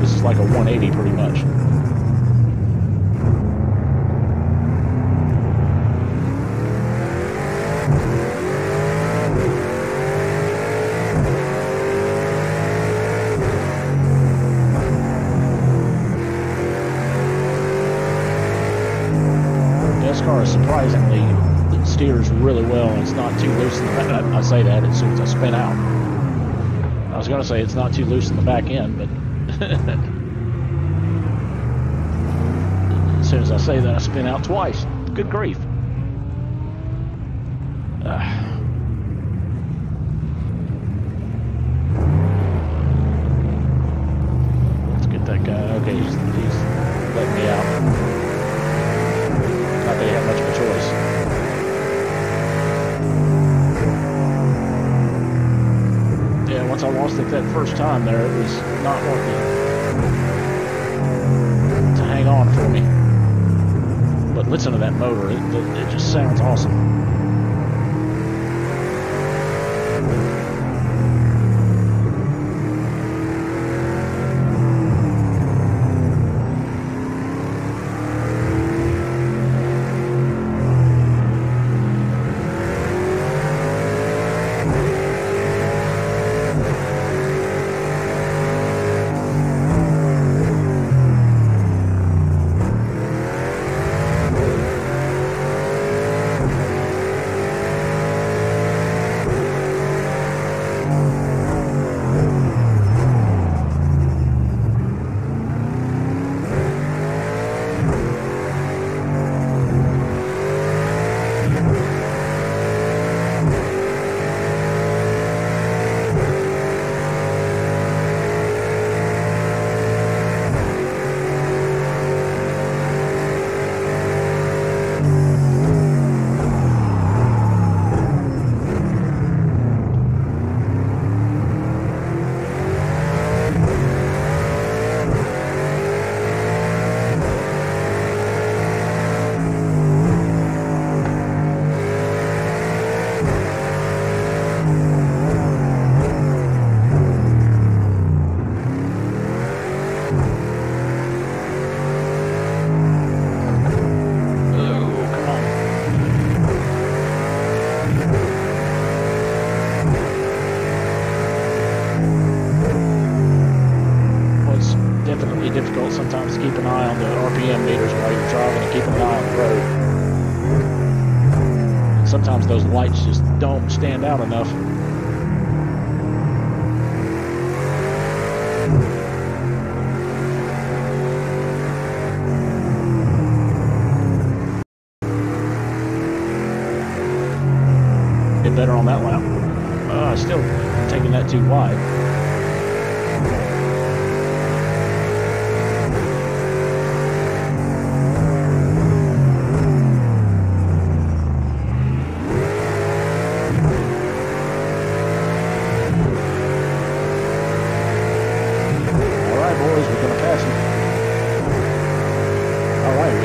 This is like a 180 pretty much. This car is surprisingly, it steers really well and it's not too loose in the back. I say that as soon as I spin out. I was going to say it's not too loose in the back end, but as soon as I say that, I spin out twice. Good grief. Let's get that guy. Okay, he's letting me out. Not that he had much of a choice. Yeah, once I lost it that first time there, it was not working to hang on for me. But listen to that motor, it just sounds awesome. difficult sometimes to keep an eye on the RPM meters while you're driving and keeping an eye on the road. And sometimes those lights just don't stand out enough. Get better on that lap. Still taking that too wide.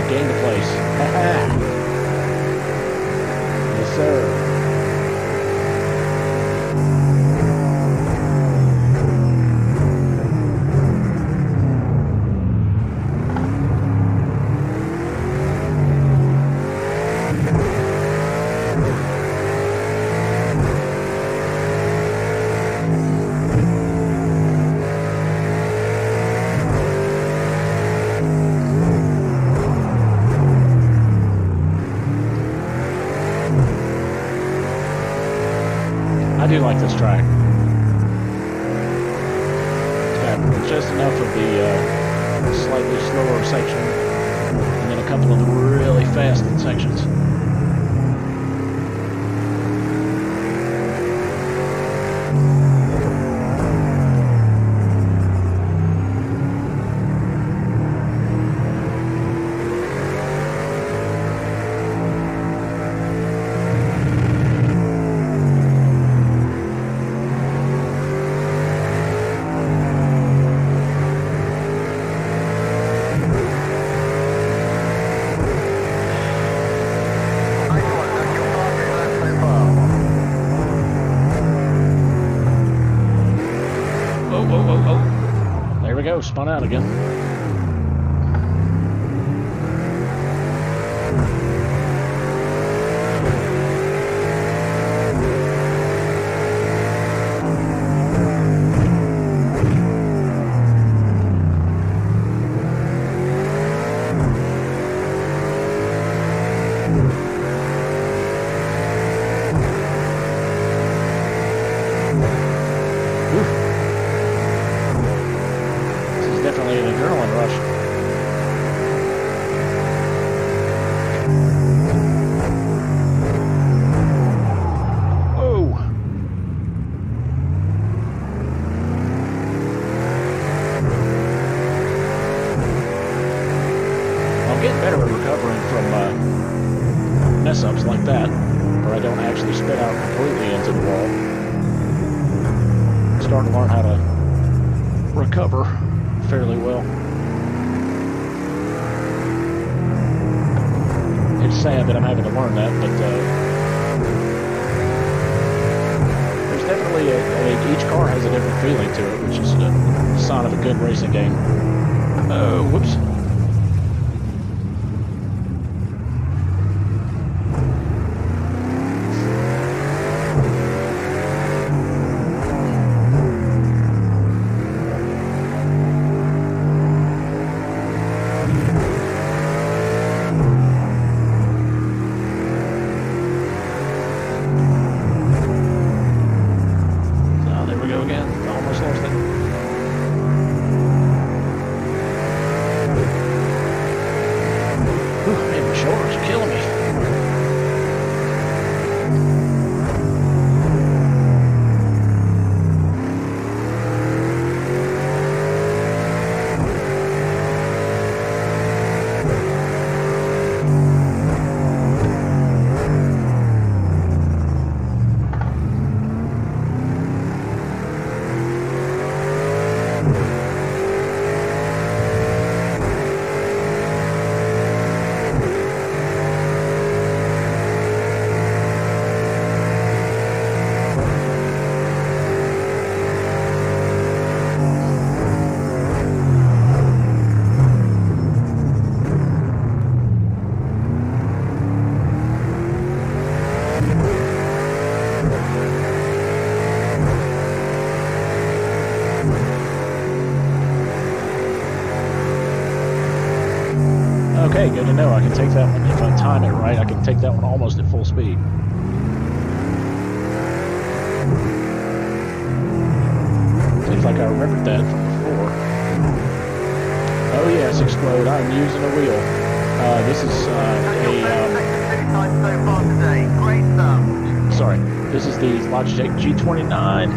Gained a place. Yes, sir. I do like this track. It's got just enough of the slightly slower section, and then a couple of the really fast sections. There we go, spun out again. Definitely an adrenaline rush. Oh! I'm getting better at recovering from mess-ups like that, where I don't actually spit out completely into the wall. I'm starting to learn how to recover fairly well. It's sad that I'm having to learn that, but there's definitely each car has a different feeling to it, which is a sign of a good racing game. Oh, whoops. Almost lost it. you know, I can take that one, if I time it right, I can take that one almost at full speed. Seems like I remembered that from before. Oh yes, Explode, I'm using a wheel. This is sorry, this is the Logitech G29.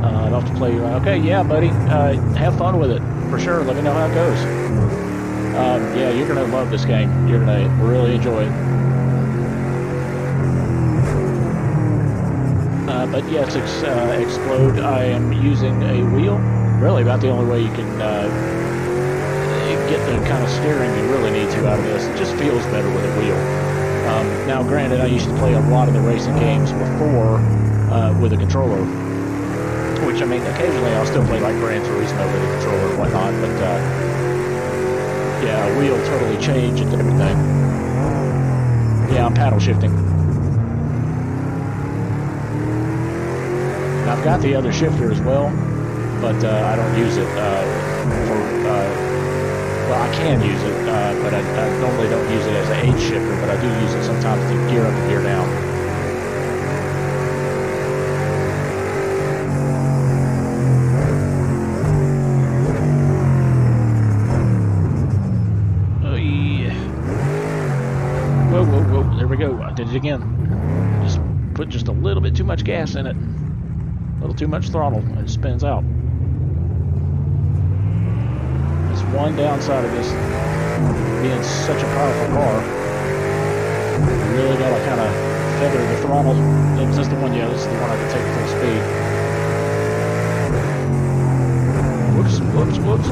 I'll have to play. Okay, yeah, buddy. Have fun with it for sure. Let me know how it goes. Yeah, you're gonna love this game. You're gonna really enjoy it. But yes, Explode. I am using a wheel. Really, about the only way you can get the kind of steering you really need to out of this. It just feels better with a wheel. Now, granted, I used to play a lot of the racing games before with a controller. Which, I mean, occasionally I'll still play like Gran Turismo with a controller and whatnot, but yeah, a wheel totally changed everything. Yeah, I'm paddle shifting. And I've got the other shifter as well, but I don't use it well, I can use it, but I normally don't use it as an H shifter, but I do use it sometimes to gear up and gear down. There we go. I did it again. Just put just a little bit too much gas in it. A little too much throttle. It spins out. That's one downside of this being such a powerful car. You really gotta kind of feather the throttle. Is this the one? Yeah, this is the one I can take full speed. Whoops, whoops, whoops.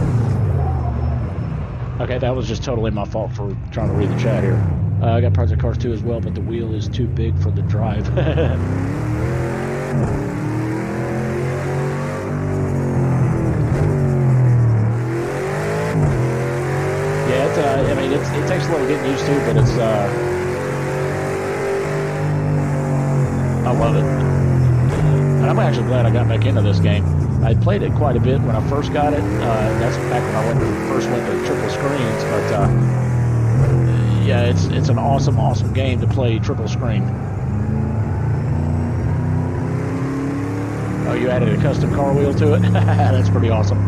Okay, that was just totally my fault for trying to read the chat here. I got Project Cars 2 as well, but the wheel is too big for the drive. Yeah, I mean, it takes a little getting used to, but it's, I love it. And I'm actually glad I got back into this game. I played it quite a bit when I first got it. That's back when I first went to triple screens, but, yeah, it's an awesome, awesome game to play triple screen. Oh, you added a custom car wheel to it? That's pretty awesome.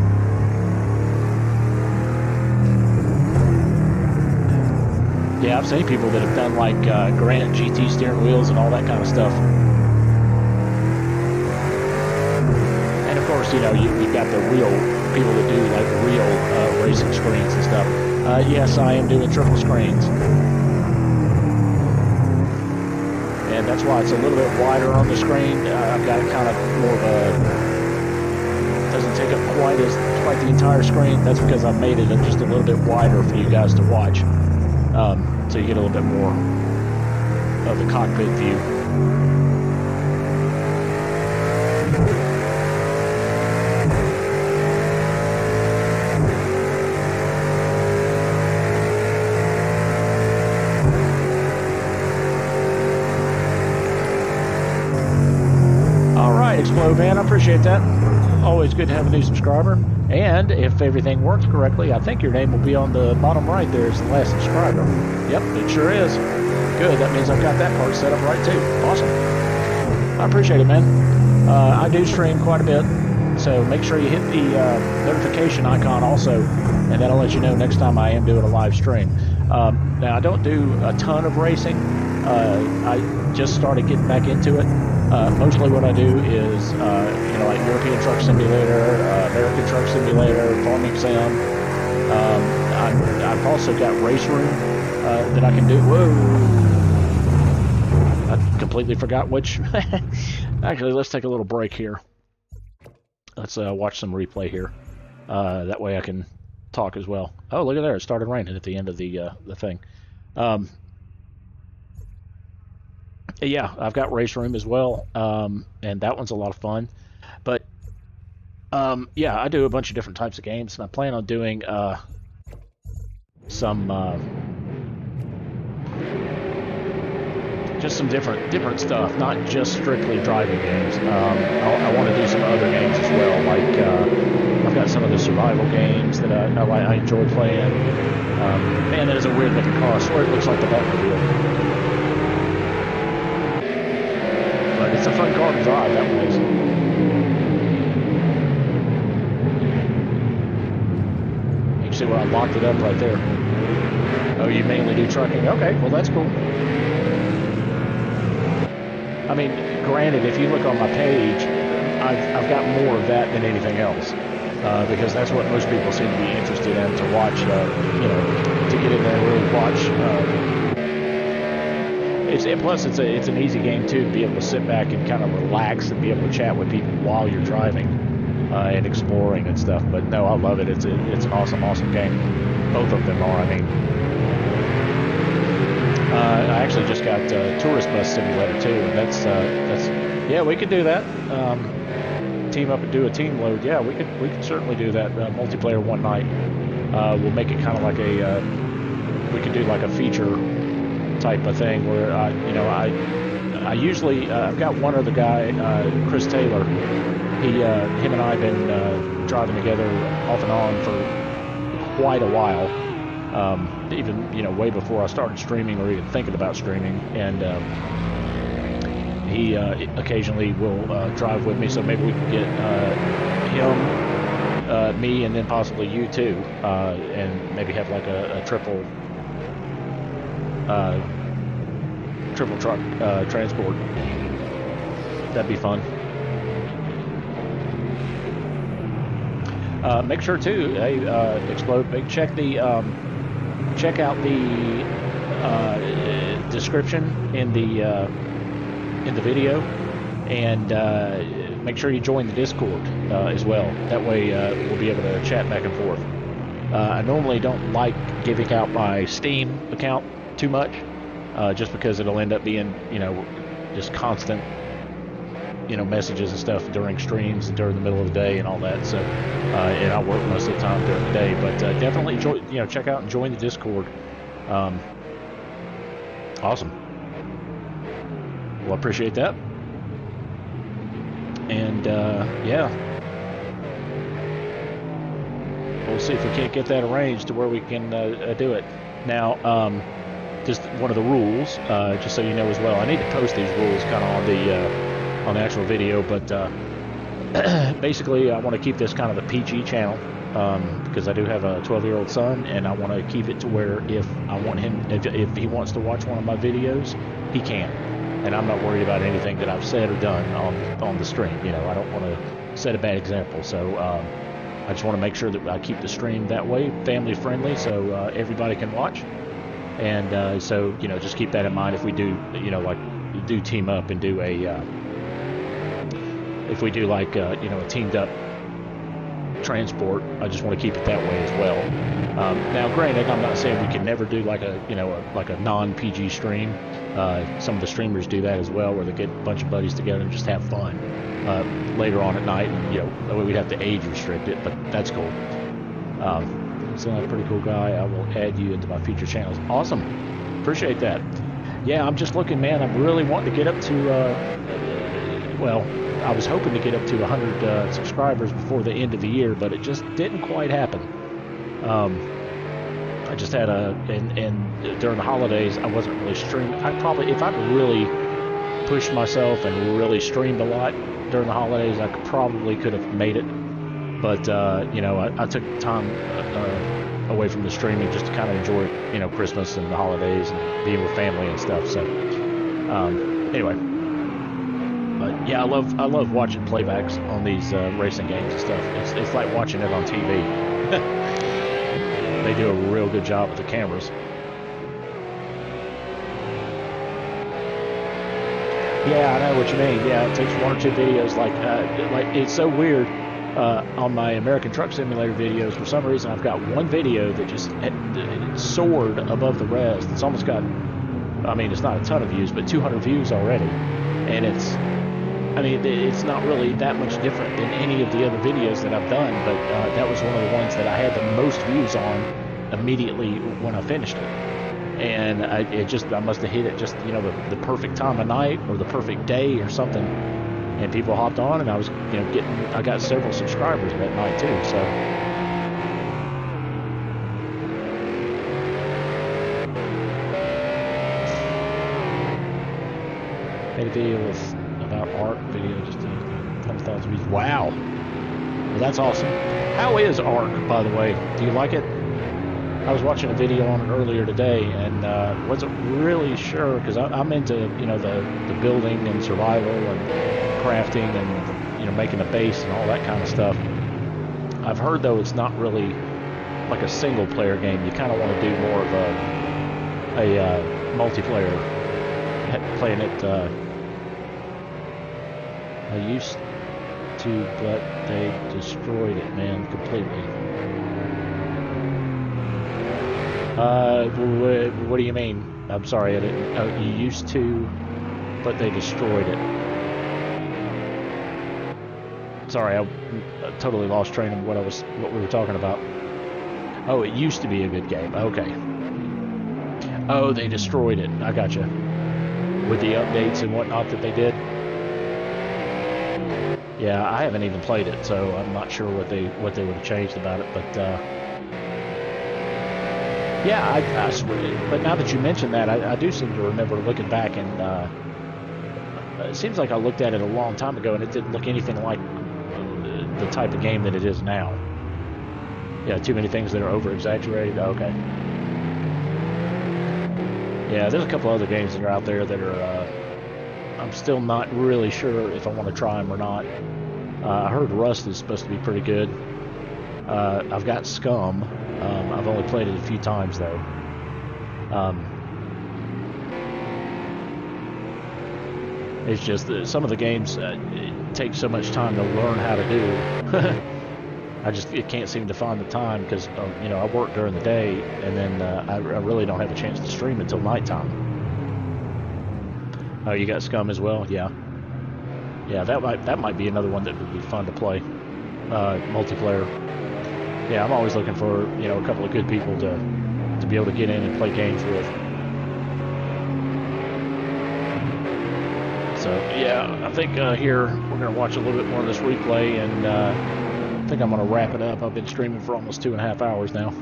Yeah, I've seen people that have done like Grant GT steering wheels and all that kind of stuff. And of course, you know, you've got the real people that do like real racing screens and stuff. Yes, I am doing triple screens. And that's why it's a little bit wider on the screen. I've got it kind of more of a... doesn't take up quite the entire screen. That's because I've made it just a little bit wider for you guys to watch. So you get a little bit more of the cockpit view. Explode man, I appreciate that. Always good to have a new subscriber. And if everything works correctly, I think your name will be on the bottom right there as the last subscriber. Yep, it sure is. Good, that means I've got that part set up right too. Awesome. I appreciate it, man. I do stream quite a bit, so make sure you hit the notification icon also, and that'll let you know next time I am doing a live stream. Now, I don't do a ton of racing. I just started getting back into it. Mostly what I do is, you know, like European Truck Simulator, American Truck Simulator, Farming Sim. I've also got Race Room that I can do. Whoa! I completely forgot which. Actually, let's take a little break here. Let's watch some replay here. That way I can talk as well. Oh, look at there. It started raining at the end of the thing. Yeah, I've got Race Room as well, and that one's a lot of fun. But, yeah, I do a bunch of different types of games, and I plan on doing some just some different stuff, not just strictly driving games. I want to do some other games as well, like got some of the survival games that I enjoy playing. Man, that is a weird looking car. I swear it looks like the Batmobile. But it's a fun car to drive, that one is. You can see where I locked it up right there. Oh, you mainly do trucking? Okay, well that's cool. I mean, granted, if you look on my page, I've got more of that than anything else, because that's what most people seem to be interested in, to watch, you know, to get in there and really watch. Plus it's an easy game too, to be able to sit back and kind of relax and be able to chat with people while you're driving and exploring and stuff. But no, I love it. It's an awesome game. Both of them are. I mean, I actually just got Tourist Bus Simulator too, and that's yeah, we could do that. Team up and do a team load. Yeah, we could certainly do that. Multiplayer one night. We'll make it kind of like a we could do like a feature type of thing where I usually I've got one other guy, Chris Taylor. Him and I have been driving together off and on for quite a while. Even way before I started streaming or even thinking about streaming, and he occasionally will drive with me, so maybe we can get him, me, and then possibly you too, and maybe have like a triple truck transport. That'd be fun. Make sure too, hey, Explode, check out the description in the video, and make sure you join the Discord as well. That way we'll be able to chat back and forth. I normally don't like giving out my Steam account too much, just because it'll end up being just constant messages and stuff during streams and during the middle of the day and all that. So and I work most of the time during the day, but definitely check out and join the Discord. Awesome. Well, I appreciate that. And yeah, we'll see if we can't get that arranged to where we can do it. Now, just one of the rules, just so you know as well, I need to post these rules kind of on the actual video, but basically I want to keep this kind of a PG channel, because I do have a 12-year-old son, and I want to keep it to where if he wants to watch one of my videos, he can, and I'm not worried about anything that I've said or done on the stream. I don't want to set a bad example, so I just want to make sure that I keep the stream that way, family friendly, so everybody can watch. And so just keep that in mind if we do do team up and do a if we do like a teamed up transport. I just want to keep it that way as well. Now granted, I'm not saying we can never do like a like a non-PG stream. Some of the streamers do that as well, where they get a bunch of buddies together and just have fun later on at night, and we'd have to age restrict it, but that's cool. So I'm a pretty cool guy. I will add you into my future channels. Awesome, appreciate that. Yeah, I'm just looking, man. I'm really wanting to get up to well, I was hoping to get up to 100 subscribers before the end of the year, but it just didn't quite happen. I just had and during the holidays I wasn't really streaming. If I'd really pushed myself and really streamed a lot during the holidays, I could have made it. But I took time away from the streaming just to kind of enjoy Christmas and the holidays and being with family and stuff. So anyway, but yeah, I love watching playbacks on these racing games and stuff. It's like watching it on TV. They do a real good job with the cameras. Yeah, I know what you mean. Yeah, it takes one or two videos. Like it's so weird. On my American Truck Simulator videos, for some reason I've got one video that just soared above the rest. It's almost got, I mean, it's not a ton of views, but 200 views already. And it's not really that much different than any of the other videos that I've done, but that was one of the ones that I had the most views on immediately when I finished it. And I must have hit it just, the perfect time of night or the perfect day or something. and people hopped on, and I was, I got several subscribers that night too. So made a video about art video, just 100,000 views. Wow, well, that's awesome. How is Ark, by the way? Do you like it? I was watching a video on it earlier today, and wasn't really sure, because I'm into the building and survival and crafting and making a base and all that kind of stuff. I've heard though it's not really like a single player game. You kind of want to do more of a multiplayer, playing it. I used to, but they destroyed it, man, completely. What do you mean? I'm sorry, I didn't. Oh, you used to, but they destroyed it. Sorry, I totally lost train of what we were talking about. Oh, it used to be a good game. Okay. Oh, they destroyed it. I gotcha. With the updates and whatnot that they did. Yeah, I haven't even played it, so I'm not sure what they would have changed about it, but yeah, I swear. But now that you mention that, I do seem to remember looking back, and it seems like I looked at it a long time ago, and it didn't look anything like the type of game that it is now. Yeah, too many things that are over-exaggerated. Okay. Yeah, there's a couple other games that are out there that are, I'm still not really sure if I want to try them or not. I heard Rust is supposed to be pretty good. I've got Scum. I've only played it a few times though. It's just that some of the games it takes so much time to learn how to do. I can't seem to find the time because I work during the day, and then I really don't have a chance to stream until nighttime. Oh, you got Scum as well? Yeah. Yeah, that might be another one that would be fun to play. Multiplayer. Yeah, I'm always looking for, a couple of good people to be able to get in and play games with. So, yeah, I think here we're going to watch a little bit more of this replay, and I think I'm going to wrap it up. I've been streaming for almost 2.5 hours now.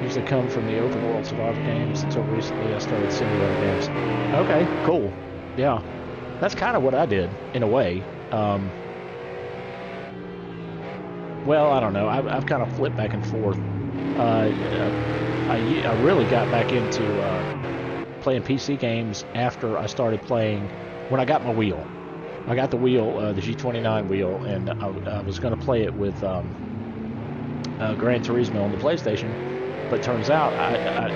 Usually come from the open world survival games. Until recently I started simulator games. Okay, cool. Yeah, that's kind of what I did, in a way. Well, I don't know. I've kind of flipped back and forth. I really got back into playing PC games after I started playing, when I got my wheel. I got the wheel, the G29 wheel, and I was going to play it with Gran Turismo on the PlayStation. But turns out,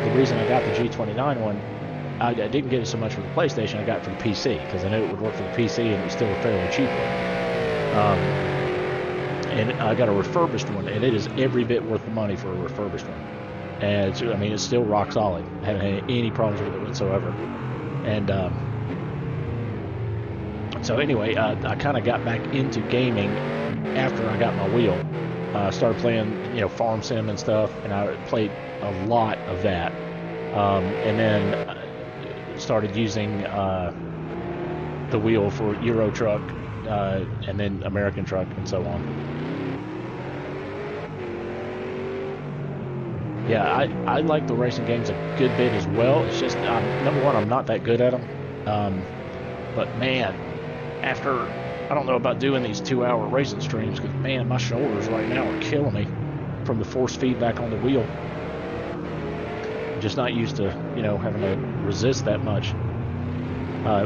the reason I got the G29 one, I didn't get it so much for the PlayStation, I got it for the PC, because I knew it would work for the PC and it was still a fairly cheap one. And I got a refurbished one, and it is every bit worth the money for a refurbished one. And it's still rock solid. I haven't had any problems with it whatsoever. And so anyway, I kind of got back into gaming after I got my wheel. I started playing, Farm Sim and stuff, and I played a lot of that. And then started using the wheel for Euro Truck, and then American Truck, and so on. Yeah, I like the racing games a good bit as well. It's just, number one, I'm not that good at them. But man, after, I don't know about doing these 2-hour racing streams, because man, my shoulders right now are killing me from the force feedback on the wheel. I'm just not used to, having to resist that much.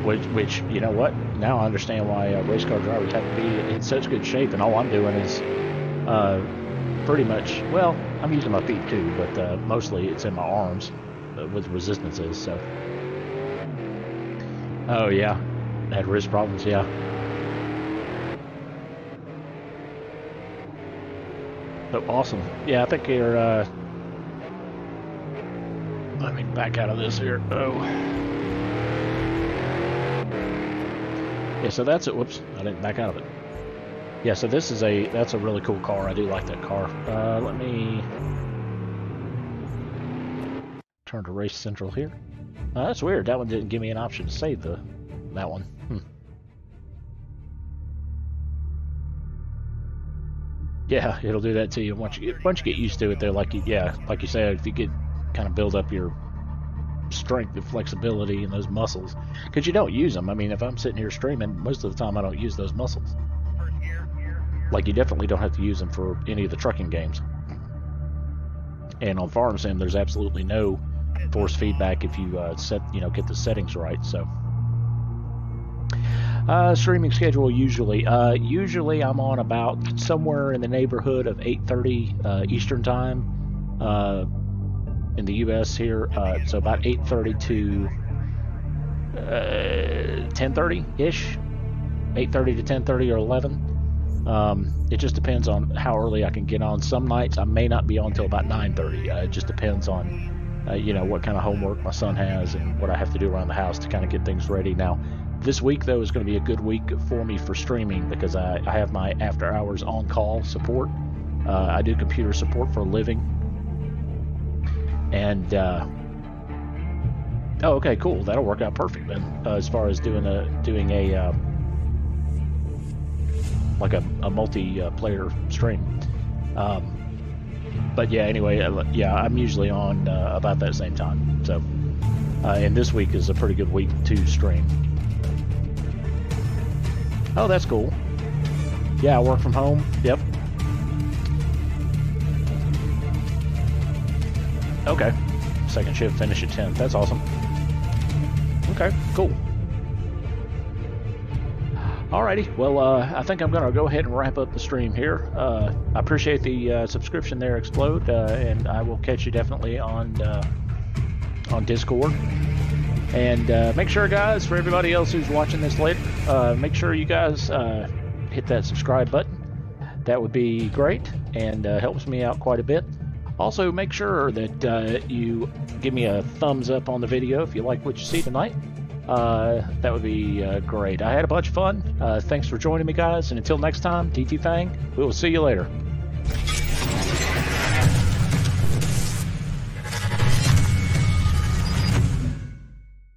Which, you know what? Now I understand why race car drivers have to be in such good shape, and all I'm doing is pretty much, well, I'm using my feet too, but mostly it's in my arms with resistances, so. Oh yeah, had wrist problems, yeah. But awesome. Yeah, I think you're, let me back out of this here. Oh. Yeah, so that's it. Whoops, I didn't back out of it. Yeah, so this is that's a really cool car. I do like that car. Let me turn to Race Central here. That's weird. That one didn't give me an option to save that one. Yeah, it'll do that to you once you get used to it. Though, like like you said, if you get kind of build up your strength and flexibility and those muscles, because you don't use them. I mean, if I'm sitting here streaming, most of the time I don't use those muscles. Like, you definitely don't have to use them for any of the trucking games. And on Farm Sim, there's absolutely no force feedback if you get the settings right. So, streaming schedule usually I'm on about somewhere in the neighborhood of 8:30 Eastern time in the U.S. here. So about 8:30 to 10:30 ish, 8:30 to 10:30 or 11. It just depends on how early I can get on. Some nights I may not be on till about 9:30. It just depends on what kind of homework my son has and what I have to do around the house to kind of get things ready. Now, this week though is going to be a good week for me for streaming because I have my after hours on call support. I do computer support for a living, and oh, okay, cool. That'll work out perfect then. As far as doing a like a multiplayer stream. But yeah, anyway, I'm usually on about that same time. So, and this week is a pretty good week to stream. Oh, that's cool. Yeah, I work from home. Yep. Okay. Second shift finish at 10. That's awesome. Okay, cool. Alrighty, well, I think I'm going to go ahead and wrap up the stream here. I appreciate the subscription there, Explode, and I will catch you definitely on Discord. And make sure, guys, for everybody else who's watching this later, make sure you guys hit that subscribe button. That would be great and helps me out quite a bit. Also, make sure that you give me a thumbs up on the video if you like what you see tonight. That would be great. I had a bunch of fun. Thanks for joining me, guys, and until next time, DTfang, we will see you later.